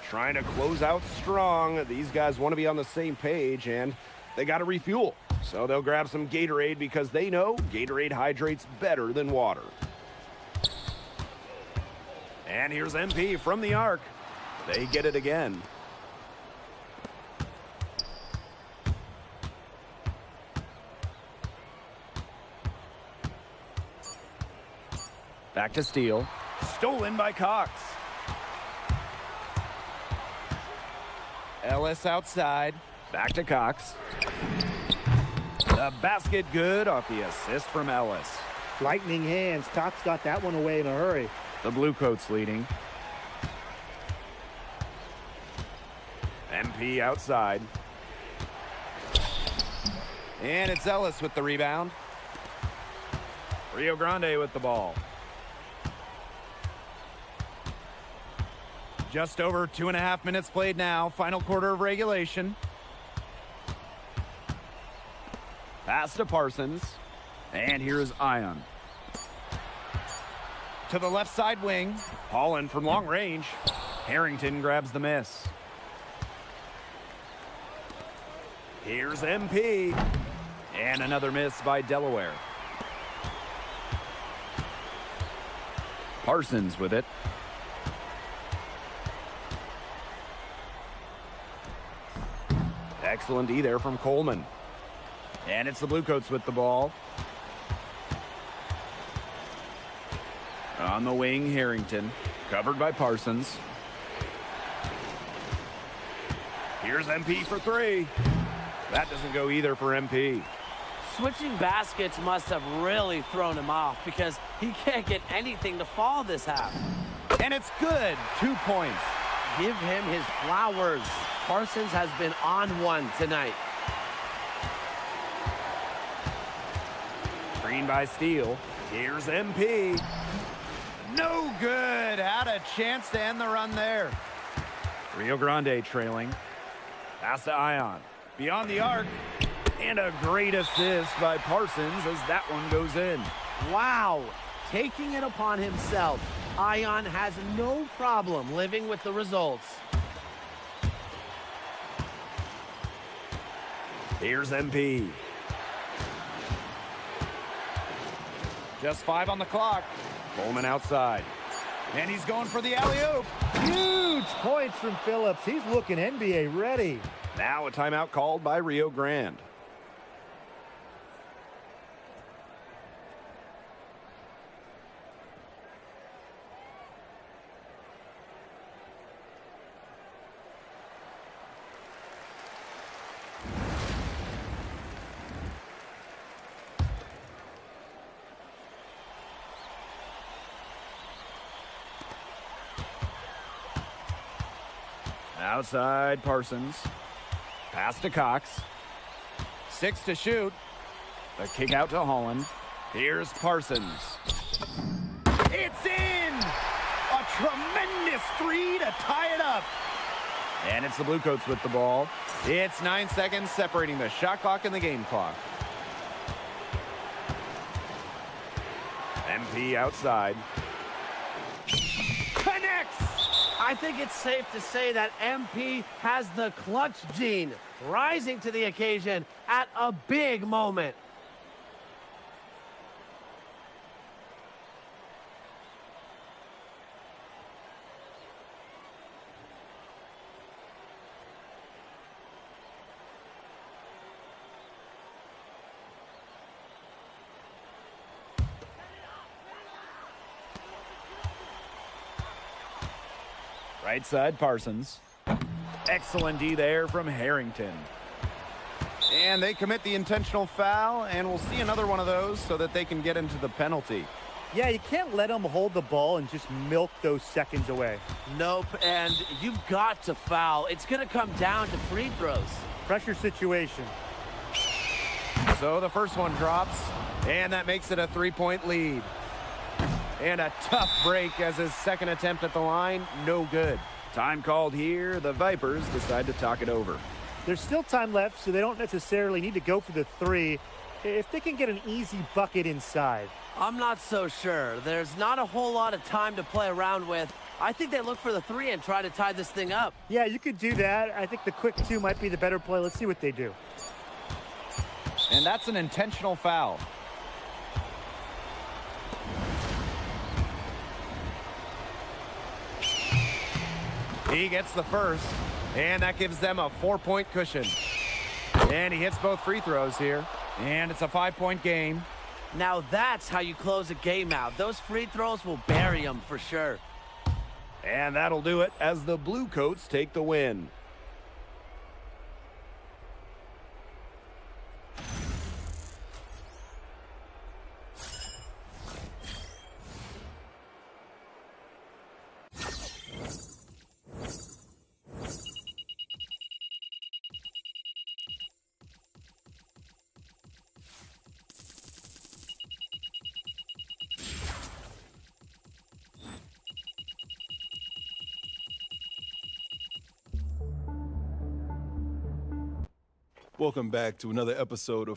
Trying to close out strong. These guys want to be on the same page, and they got to refuel. So they'll grab some Gatorade because they know Gatorade hydrates better than water. And here's MP from the arc. They get it again. Back to Steele. Stolen by Cox. Ellis outside. Back to Cox. The basket good off the assist from Ellis. Lightning hands. Cox got that one away in a hurry. The Bluecoats leading. MP outside. And it's Ellis with the rebound. Rio Grande with the ball. Just over 2.5 minutes played now. Final quarter of regulation. Pass to Parsons. And here's Ion. To the left side wing. Holland from long range. Harrington grabs the miss. Here's MP. And another miss by Delaware. Parsons with it. Excellent D there from Coleman. And it's the Bluecoats with the ball. On the wing, Harrington. Covered by Parsons. Here's MP for three. That doesn't go either for MP. Switching baskets must have really thrown him off because he can't get anything to fall this half. And it's good. 2 points. Give him his flowers. Parsons has been on one tonight. Screen by Steele. Here's MP. No good. Had a chance to end the run there. Rio Grande trailing. Pass to Ion. Beyond the arc. And a great assist by Parsons as that one goes in. Wow. Taking it upon himself. Ion has no problem living with the results. Here's MP. Just 5 on the clock. Coleman outside. And he's going for the alley-oop. Huge points from Phillips. He's looking NBA ready. Now a timeout called by Rio Grande. Outside Parsons. Pass to Cox. 6 to shoot. The kick out to Holland. Here's Parsons. It's in! A tremendous 3 to tie it up. And it's the Bluecoats with the ball. It's 9 seconds separating the shot clock and the game clock. MP outside. Connects! I think it's safe to say that MP has the clutch gene, rising to the occasion at a big moment. Right side, Parsons. Excellent D there from Harrington. And they commit the intentional foul, and we'll see another one of those so that they can get into the penalty. Yeah, you can't let them hold the ball and just milk those seconds away. Nope, and you've got to foul. It's going to come down to free throws. Pressure situation. So the first one drops, and that makes it a 3-point lead. And a tough break as his second attempt at the line, no good. Time called here. The Vipers decide to talk it over. There's still time left, so they don't necessarily need to go for the 3 if they can get an easy bucket inside. I'm not so sure. There's not a whole lot of time to play around with. I think they look for the 3 and try to tie this thing up. Yeah, you could do that. I think the quick 2 might be the better play. Let's see what they do. And that's an intentional foul. He gets the first, and that gives them a 4-point cushion. And he hits both free throws here, and it's a 5-point game. Now that's how you close a game out. Those free throws will bury him for sure. And that'll do it as the Blue Coats take the win. Welcome back to another episode of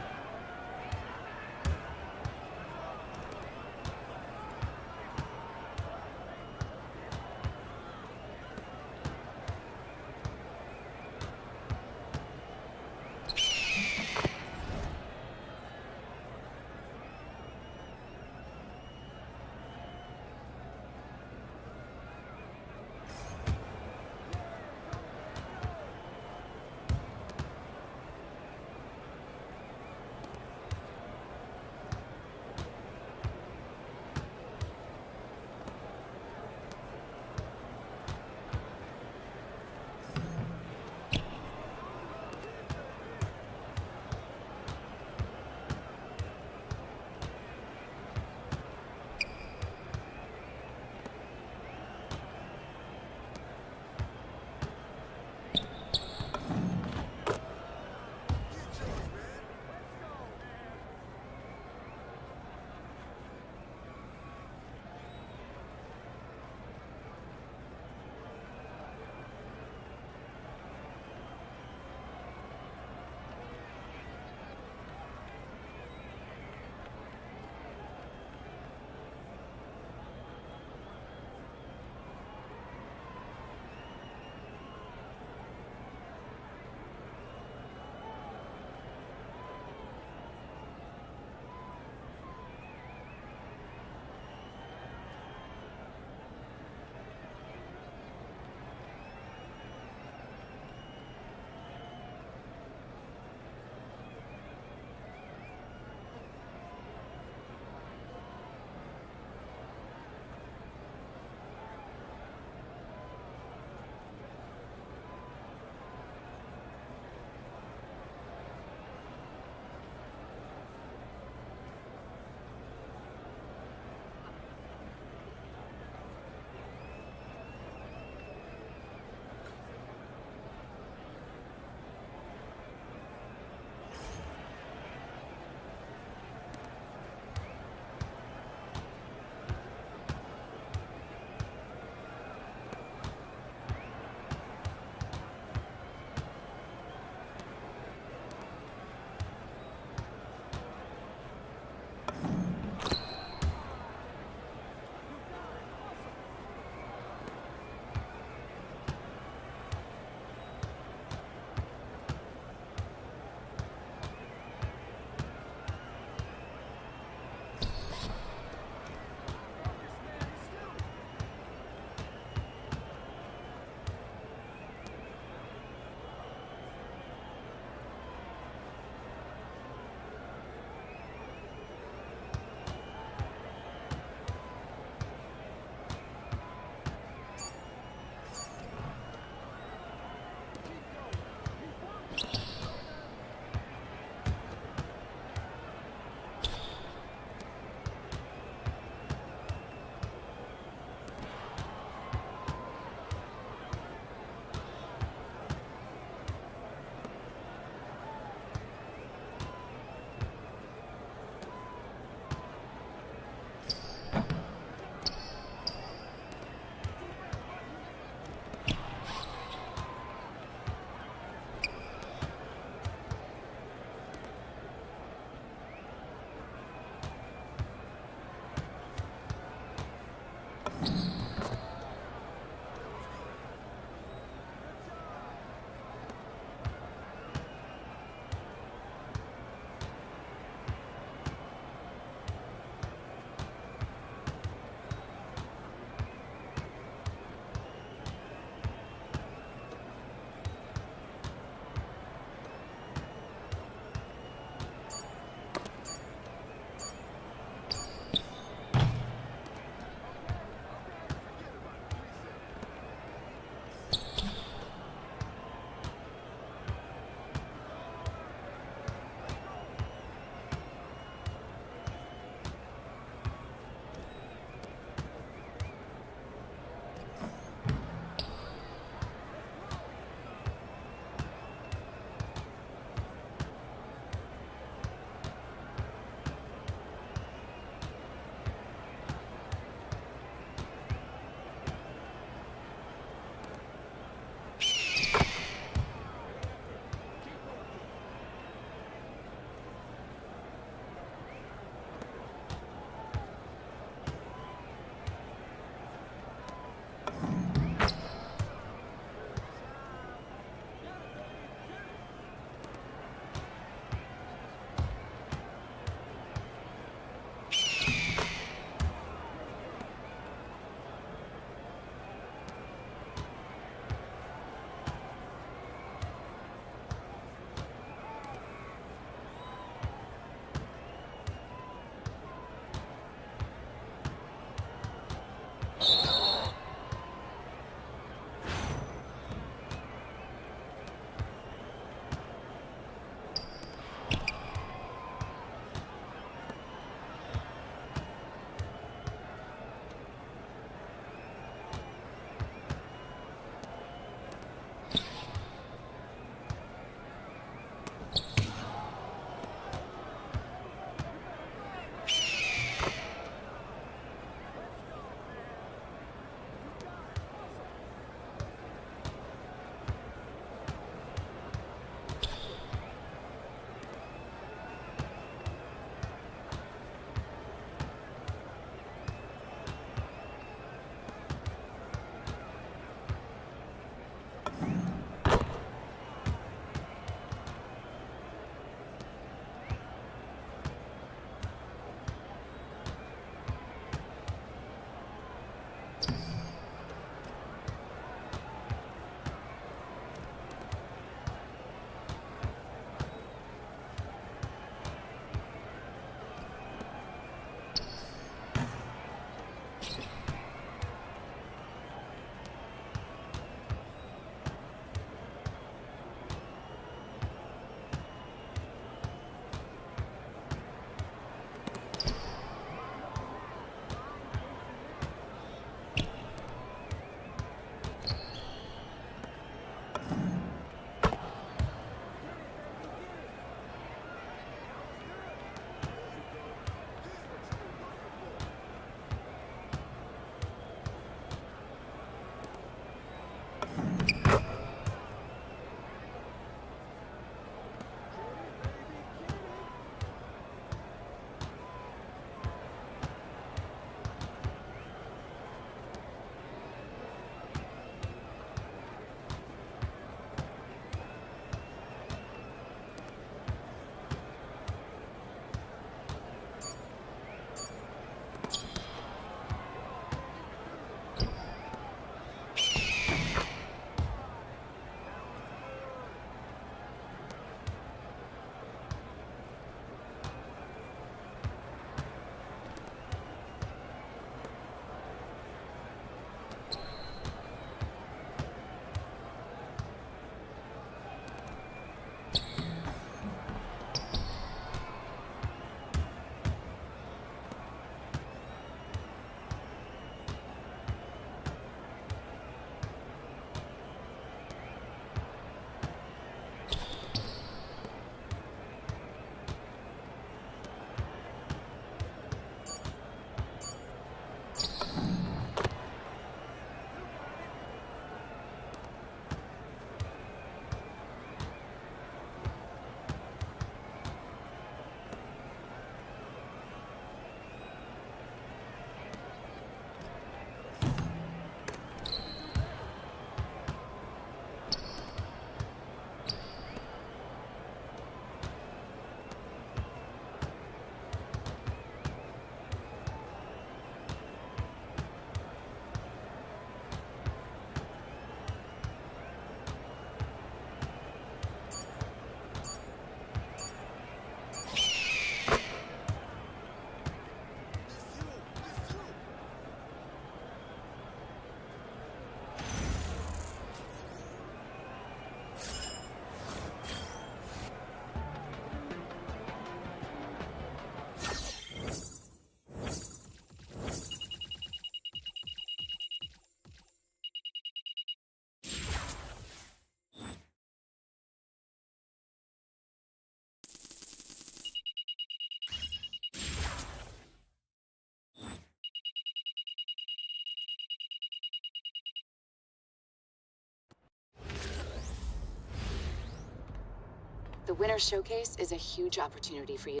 The Winter Showcase is a huge opportunity for you.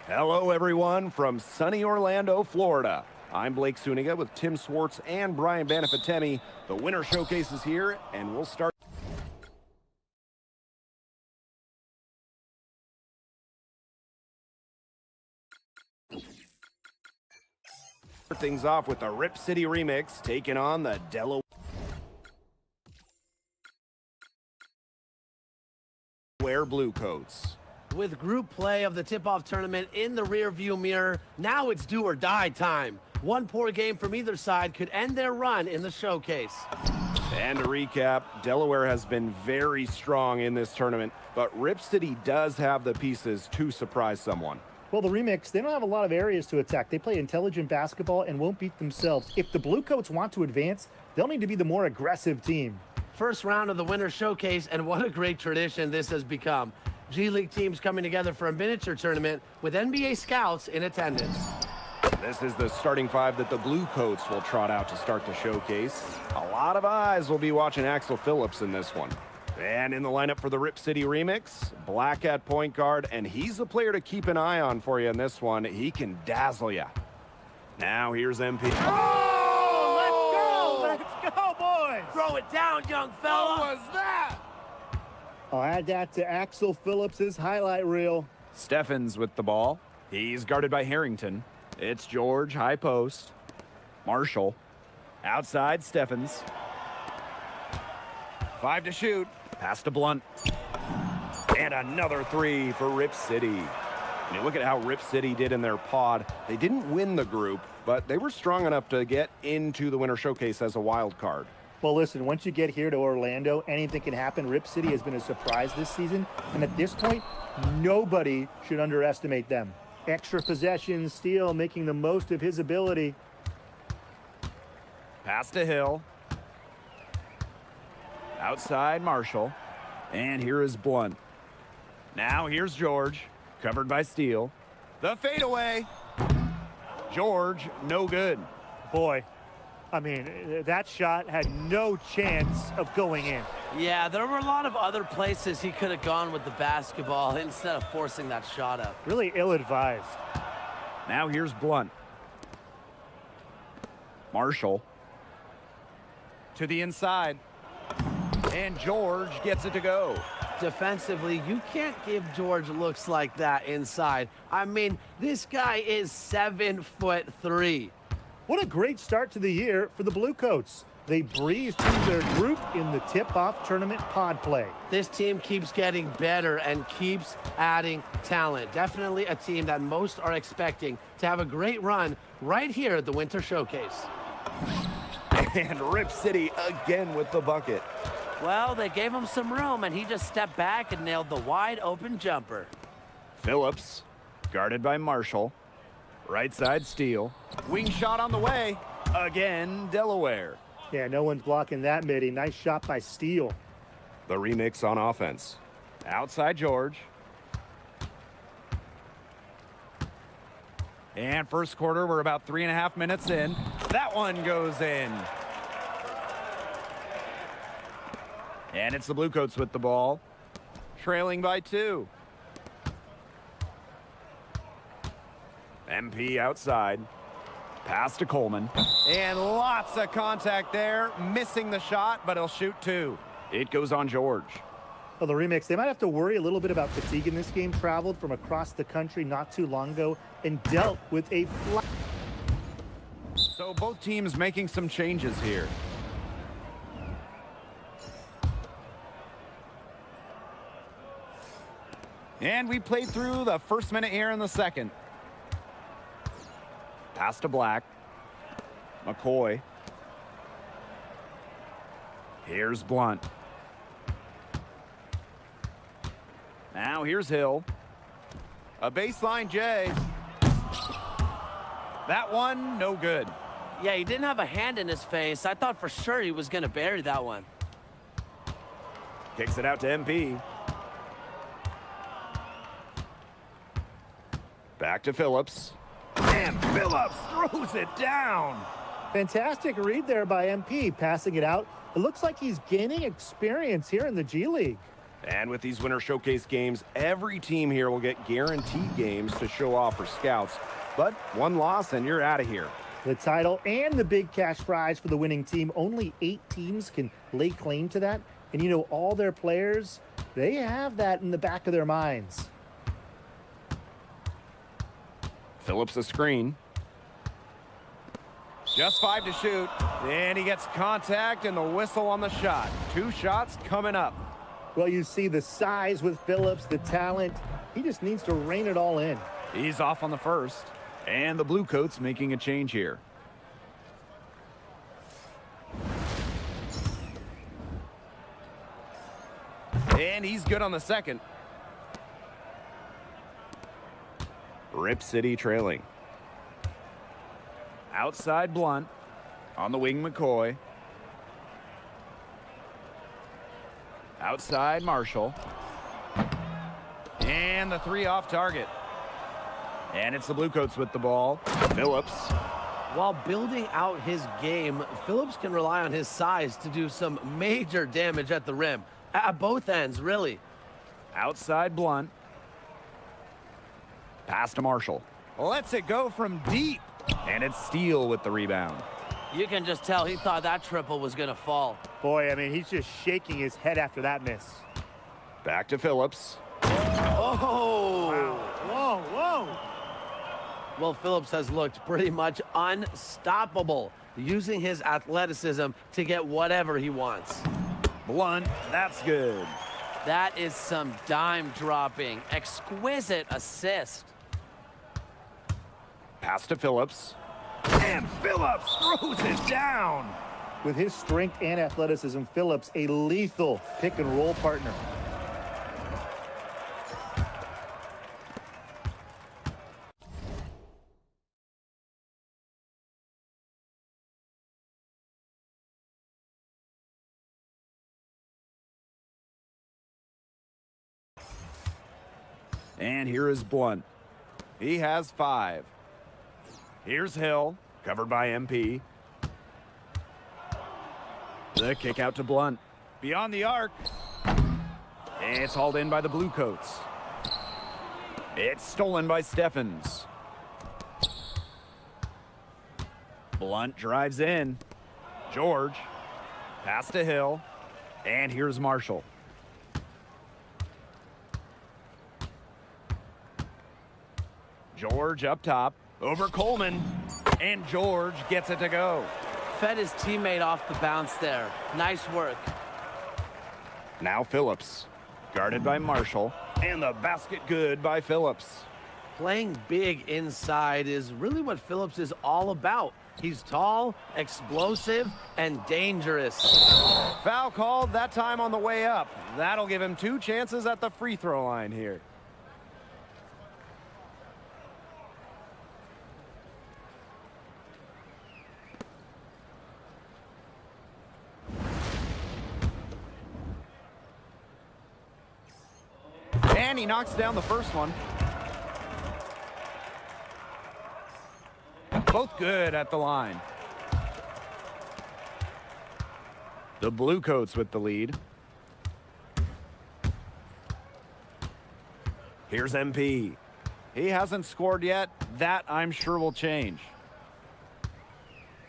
Hello, everyone, from sunny Orlando, Florida. I'm Blake Suniga with Tim Swartz and Brian Banafitemi. The Winter Showcase is here, and we'll start things off with the Rip City remix, taking on the Delaware Bluecoats. With group play of the tip-off tournament in the rearview mirror, now it's do or die time. One poor game from either side could end their run in the showcase. And to recap, Delaware has been very strong in this tournament, but Rip City does have the pieces to surprise someone. Well, the Remix, they don't have a lot of areas to attack. They play intelligent basketball and won't beat themselves. If the Bluecoats want to advance, they'll need to be the more aggressive team. First round of the Winter Showcase, and what a great tradition this has become. G League teams coming together for a miniature tournament with NBA scouts in attendance. This is the starting five that the Bluecoats will trot out to start the showcase. A lot of eyes will be watching Axel Phillips in this one. And in the lineup for the Rip City remix, Black at point guard, and he's a player to keep an eye on for you in this one. He can dazzle you. Now here's MP. Oh, let's go, boys! Throw it down, young fella. What was that? I'll add that to Axel Phillips's highlight reel. Steffens with the ball. He's guarded by Harrington. It's George, high post. Marshall. Outside, Steffens. 5 to shoot. Pass to Blunt. And another three for Rip City. I mean, look at how Rip City did in their pod. They didn't win the group, but they were strong enough to get into the Winter Showcase as a wild card. Well, listen, once you get here to Orlando, anything can happen. Rip City has been a surprise this season, and at this point, nobody should underestimate them. Extra possession, Steele making the most of his ability. Pass to Hill. Outside, Marshall. And here is Blunt. Now here's George, covered by Steele. The fadeaway. George, no good. Boy, I mean, that shot had no chance of going in. Yeah, there were a lot of other places he could have gone with the basketball instead of forcing that shot up. Really ill-advised. Now here's Blunt. Marshall. To the inside. And George gets it to go. Defensively, you can't give George looks like that inside. I mean, this guy is 7'3". What a great start to the year for the Bluecoats. They breezed through their group in the tip-off tournament pod play. This team keeps getting better and keeps adding talent. Definitely a team that most are expecting to have a great run right here at the Winter Showcase. And Rip City again with the bucket. Well, they gave him some room, and he just stepped back and nailed the wide-open jumper. Phillips, guarded by Marshall. Right side steal. Wing shot on the way. Again, Delaware. Yeah, no one's blocking that, Mitty. Nice shot by Steele. The remix on offense. Outside George. And first quarter, we're about 3.5 minutes in. That one goes in. And it's the Bluecoats with the ball, trailing by 2. MP outside. Pass to Coleman. And lots of contact there. Missing the shot, but he'll shoot 2. It goes on George. Well, the remix, they might have to worry a little bit about fatigue in this game. Traveled from across the country not too long ago and dealt with a flat. So both teams making some changes here. And we played through the first minute here in the second. Pass to Black. McCoy. Here's Blunt. Now here's Hill. A baseline J. That one, no good. Yeah, he didn't have a hand in his face. I thought for sure he was going to bury that one. Kicks it out to MP. Back to Phillips. And Phillips throws it down. Fantastic read there by MP, passing it out. It looks like he's gaining experience here in the G League. And with these Winter Showcase games, every team here will get guaranteed games to show off for scouts. But one loss and you're out of here. The title and the big cash prize for the winning team. Only 8 teams can lay claim to that. And you know, all their players, they have that in the back of their minds. Phillips a screen. Just 5 to shoot. And he gets contact and the whistle on the shot. 2 shots coming up. Well, you see the size with Phillips, the talent. He just needs to rein it all in. He's off on the first. And the Bluecoats making a change here. And he's good on the second. Rip City trailing. Outside Blunt. On the wing, McCoy. Outside Marshall. And the 3 off target. And it's the Bluecoats with the ball. Phillips. While building out his game, Phillips can rely on his size to do some major damage at the rim. At both ends, really. Outside Blunt. Pass to Marshall. Lets it go from deep. And it's Steele with the rebound. You can just tell he thought that triple was going to fall. Boy, I mean, he's just shaking his head after that miss. Back to Phillips. Oh! Wow. Whoa. Well, Phillips has looked pretty much unstoppable, using his athleticism to get whatever he wants. Blunt, that's good. That is some dime dropping, exquisite assist. Pass to Phillips. And Phillips throws it down. With his strength and athleticism, Phillips a lethal pick and roll partner. And here is Blunt. He has 5. Here's Hill, covered by MP. The kick out to Blunt. Beyond the arc. It's hauled in by the Bluecoats. It's stolen by Steffens. Blunt drives in. George. Pass to Hill. And here's Marshall. George up top, over Coleman, and George gets it to go. Fed his teammate off the bounce there. Nice work. Now Phillips, guarded by Marshall, and the basket good by Phillips. Playing big inside is really what Phillips is all about. He's tall, explosive, and dangerous. Foul called that time on the way up. That'll give him 2 chances at the free throw line here. he knocks down the first one. Both good at the line. The Bluecoats with the lead. Here's MP. He hasn't scored yet. That, I'm sure, will change.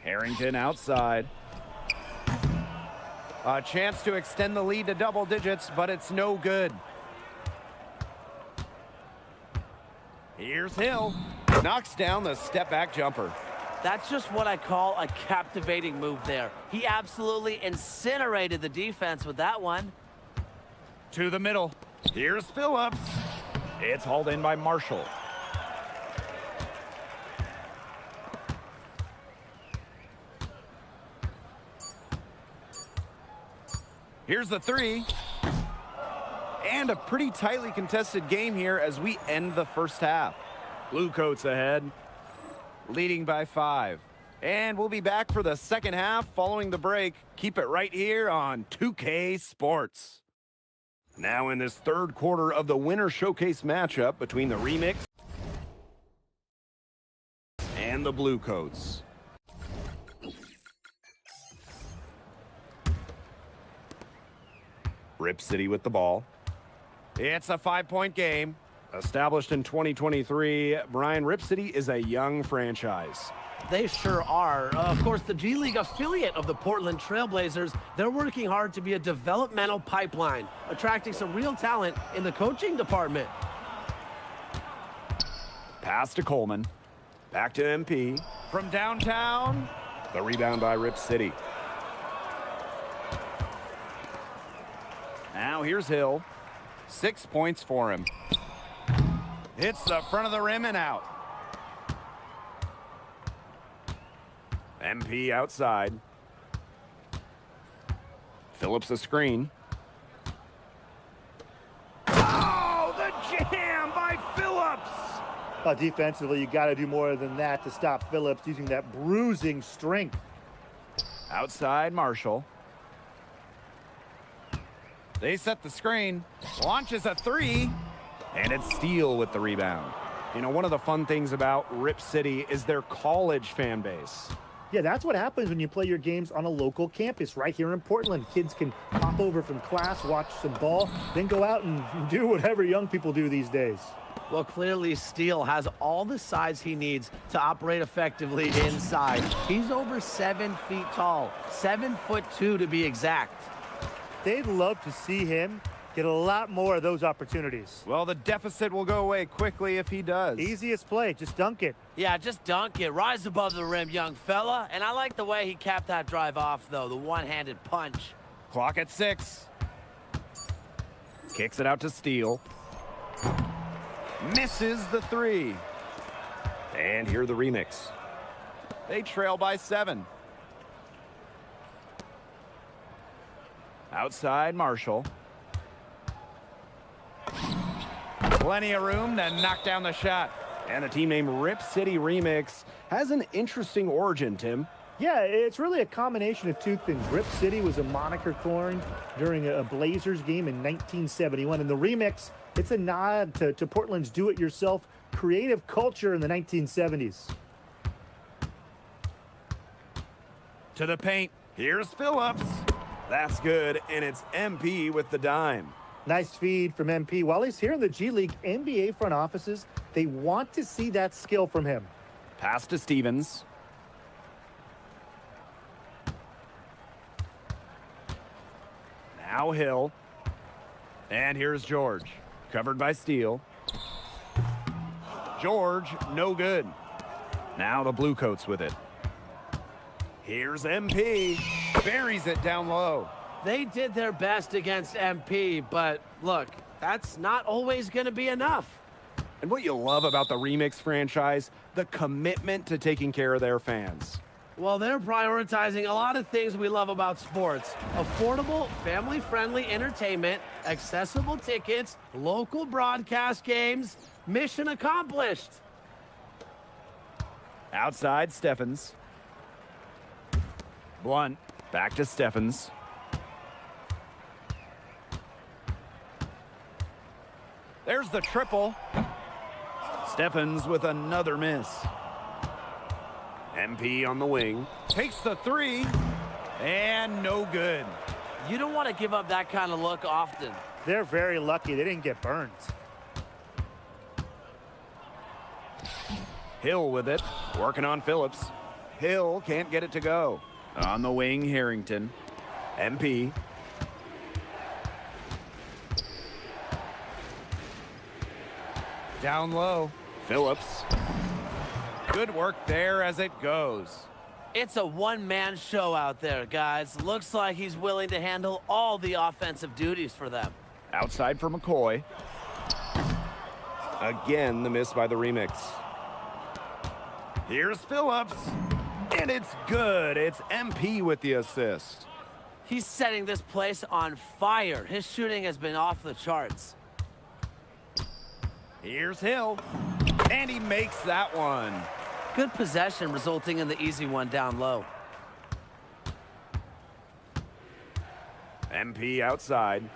Harrington outside. A chance to extend the lead to double digits, but it's no good. Here's Hill. Knocks down the step-back jumper. That's just what I call a captivating move there. He absolutely incinerated the defense with that one. To the middle. Here's Phillips. It's hauled in by Marshall. Here's the three. And a pretty tightly contested game here as we end the first half. Bluecoats ahead, leading by 5. And we'll be back for the second half following the break. Keep it right here on 2K Sports. Now in this third quarter of the winner showcase matchup between the Remix and the Bluecoats. Rip City with the ball. It's a 5-point game. Established in 2023, Brian, Rip City is a young franchise. They sure are. Of course, the G League affiliate of the Portland Trailblazers, they're working hard to be a developmental pipeline, attracting some real talent in the coaching department. Pass to Coleman. Back to MP. From downtown. The rebound by Rip City. Now here's Hill. 6 points for him. Hits the front of the rim and out. MP outside. Phillips a screen. Oh, the jam by Phillips! Defensively, you got to do more than that to stop Phillips using that bruising strength. Outside Marshall. They set the screen. Launches a three. And it's Steele with the rebound. You know, one of the fun things about Rip City is their college fan base. Yeah, that's what happens when you play your games on a local campus right here in Portland. Kids can pop over from class, watch some ball, then go out and do whatever young people do these days. Well, clearly Steele has all the size he needs to operate effectively inside. He's over 7 feet tall, 7'2" to be exact. They'd love to see him get a lot more of those opportunities. Well, the deficit will go away quickly if he does. Easiest play, just dunk it. Yeah, just dunk it. Rise above the rim, young fella. And I like the way he capped that drive off, though, the one-handed punch. Clock at 6. Kicks it out to Steele. Misses the three. And here the Remix. They trail by 7. Outside Marshall. Plenty of room to knock down the shot. And the team name Rip City Remix has an interesting origin, Tim. Yeah, it's really a combination of two things. Rip City was a moniker coined during a Blazers game in 1971. And the Remix, it's a nod to Portland's do-it-yourself creative culture in the 1970s. To the paint. Here's Phillips. That's good, and it's MP with the dime. Nice feed from MP. While he's here in the G League, NBA front offices, they want to see that skill from him. Pass to Stevens. Now Hill. And here's George. Covered by Steele. George, no good. Now the Bluecoats with it. Here's MP. Buries it down low. They did their best against MP, but look, that's not always going to be enough. And what you love about the Remix franchise, the commitment to taking care of their fans. Well, they're prioritizing a lot of things we love about sports. Affordable, family-friendly entertainment, accessible tickets, local broadcast games. Mission accomplished. Outside Steffens. Blunt. Back to Steffens. There's the triple. Steffens with another miss. MP on the wing. Takes the three, and no good. You don't want to give up that kind of look often. They're very lucky they didn't get burned. Hill with it, working on Phillips. Hill can't get it to go. On the wing, Harrington. MP. Down low, Phillips. Good work there as it goes. It's a one-man show out there, guys. Looks like he's willing to handle all the offensive duties for them. Outside for McCoy. Again, the miss by the remix. Here's Phillips. And it's good. It's MP with the assist. He's setting this place on fire. His shooting has been off the charts. Here's Hill. And he makes that one. Good possession resulting in the easy one down low. MP outside.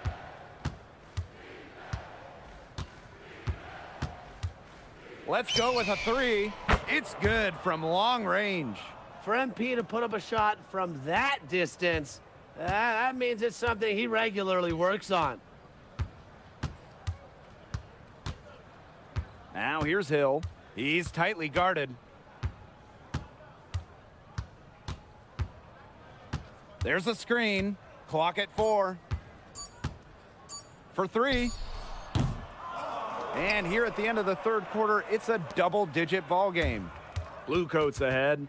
Let's go with a three. It's good from long range. For MP to put up a shot from that distance, that means it's something he regularly works on. Now here's Hill. He's tightly guarded. There's a screen. Clock at 4. For 3. And here at the end of the third quarter, it's a double-digit ball game. Bluecoats ahead,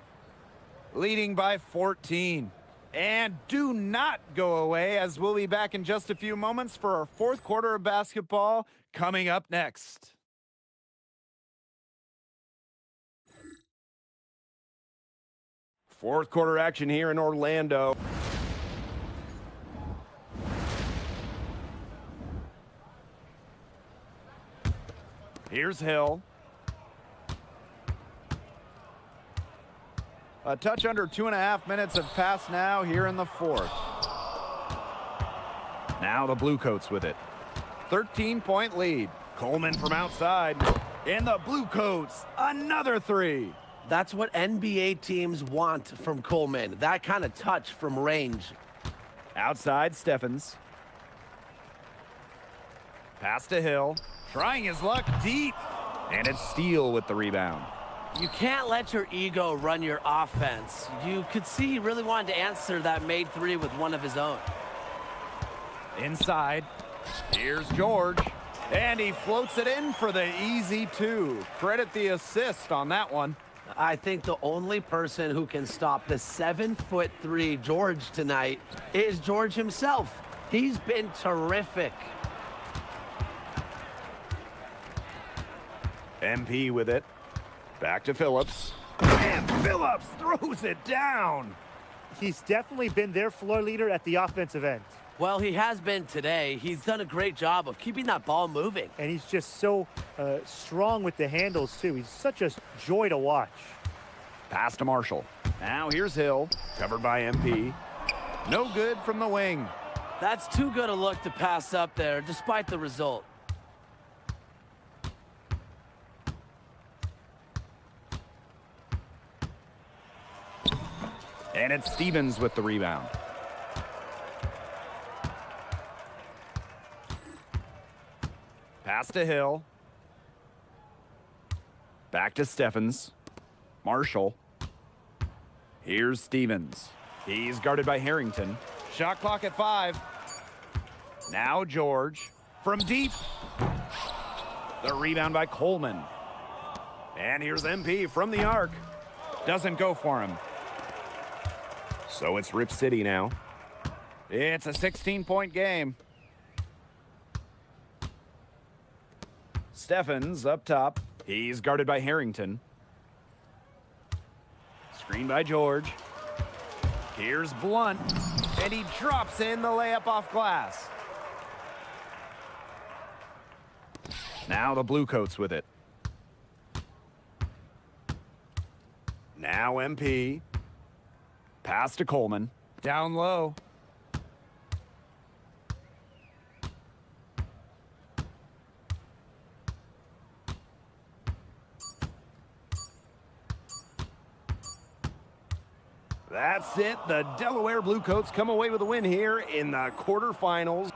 leading by 14. And do not go away, as we'll be back in just a few moments for our fourth quarter of basketball coming up next. Fourth quarter action here in Orlando. Here's Hill. A touch under 2.5 minutes have passed now here in the fourth. Now the Bluecoats with it. 13-point lead. Coleman from outside. And the Bluecoats, another three. That's what NBA teams want from Coleman, that kind of touch from range. Outside, Steffens. Pass to Hill. Trying his luck deep. And it's Steele with the rebound. You can't let your ego run your offense. You could see he really wanted to answer that made three with one of his own. Inside. Here's George. And he floats it in for the easy two. Credit the assist on that one. I think the only person who can stop the 7'3" George tonight is George himself. He's been terrific. MP with it. Back to Phillips. And Phillips throws it down. He's definitely been their floor leader at the offensive end. Well, he has been today. He's done a great job of keeping that ball moving. And he's just so strong with the handles, too. He's such a joy to watch. Pass to Marshall. Now here's Hill. Covered by MP. No good from the wing. That's too good a look to pass up there, despite the result. And it's Stevens with the rebound. Pass to Hill. Back to Steffens. Marshall. Here's Stevens. He's guarded by Harrington. Shot clock at 5. Now George. From deep. The rebound by Coleman. And here's MP from the arc. Doesn't go for him. So it's Rip City now. It's a 16-point game. Steffens up top. He's guarded by Harrington. Screen by George. Here's Blunt. And he drops in the layup off glass. Now the Bluecoats with it. Now MP. Pass to Coleman. Down low. That's it. The Delaware Bluecoats come away with a win here in the quarterfinals.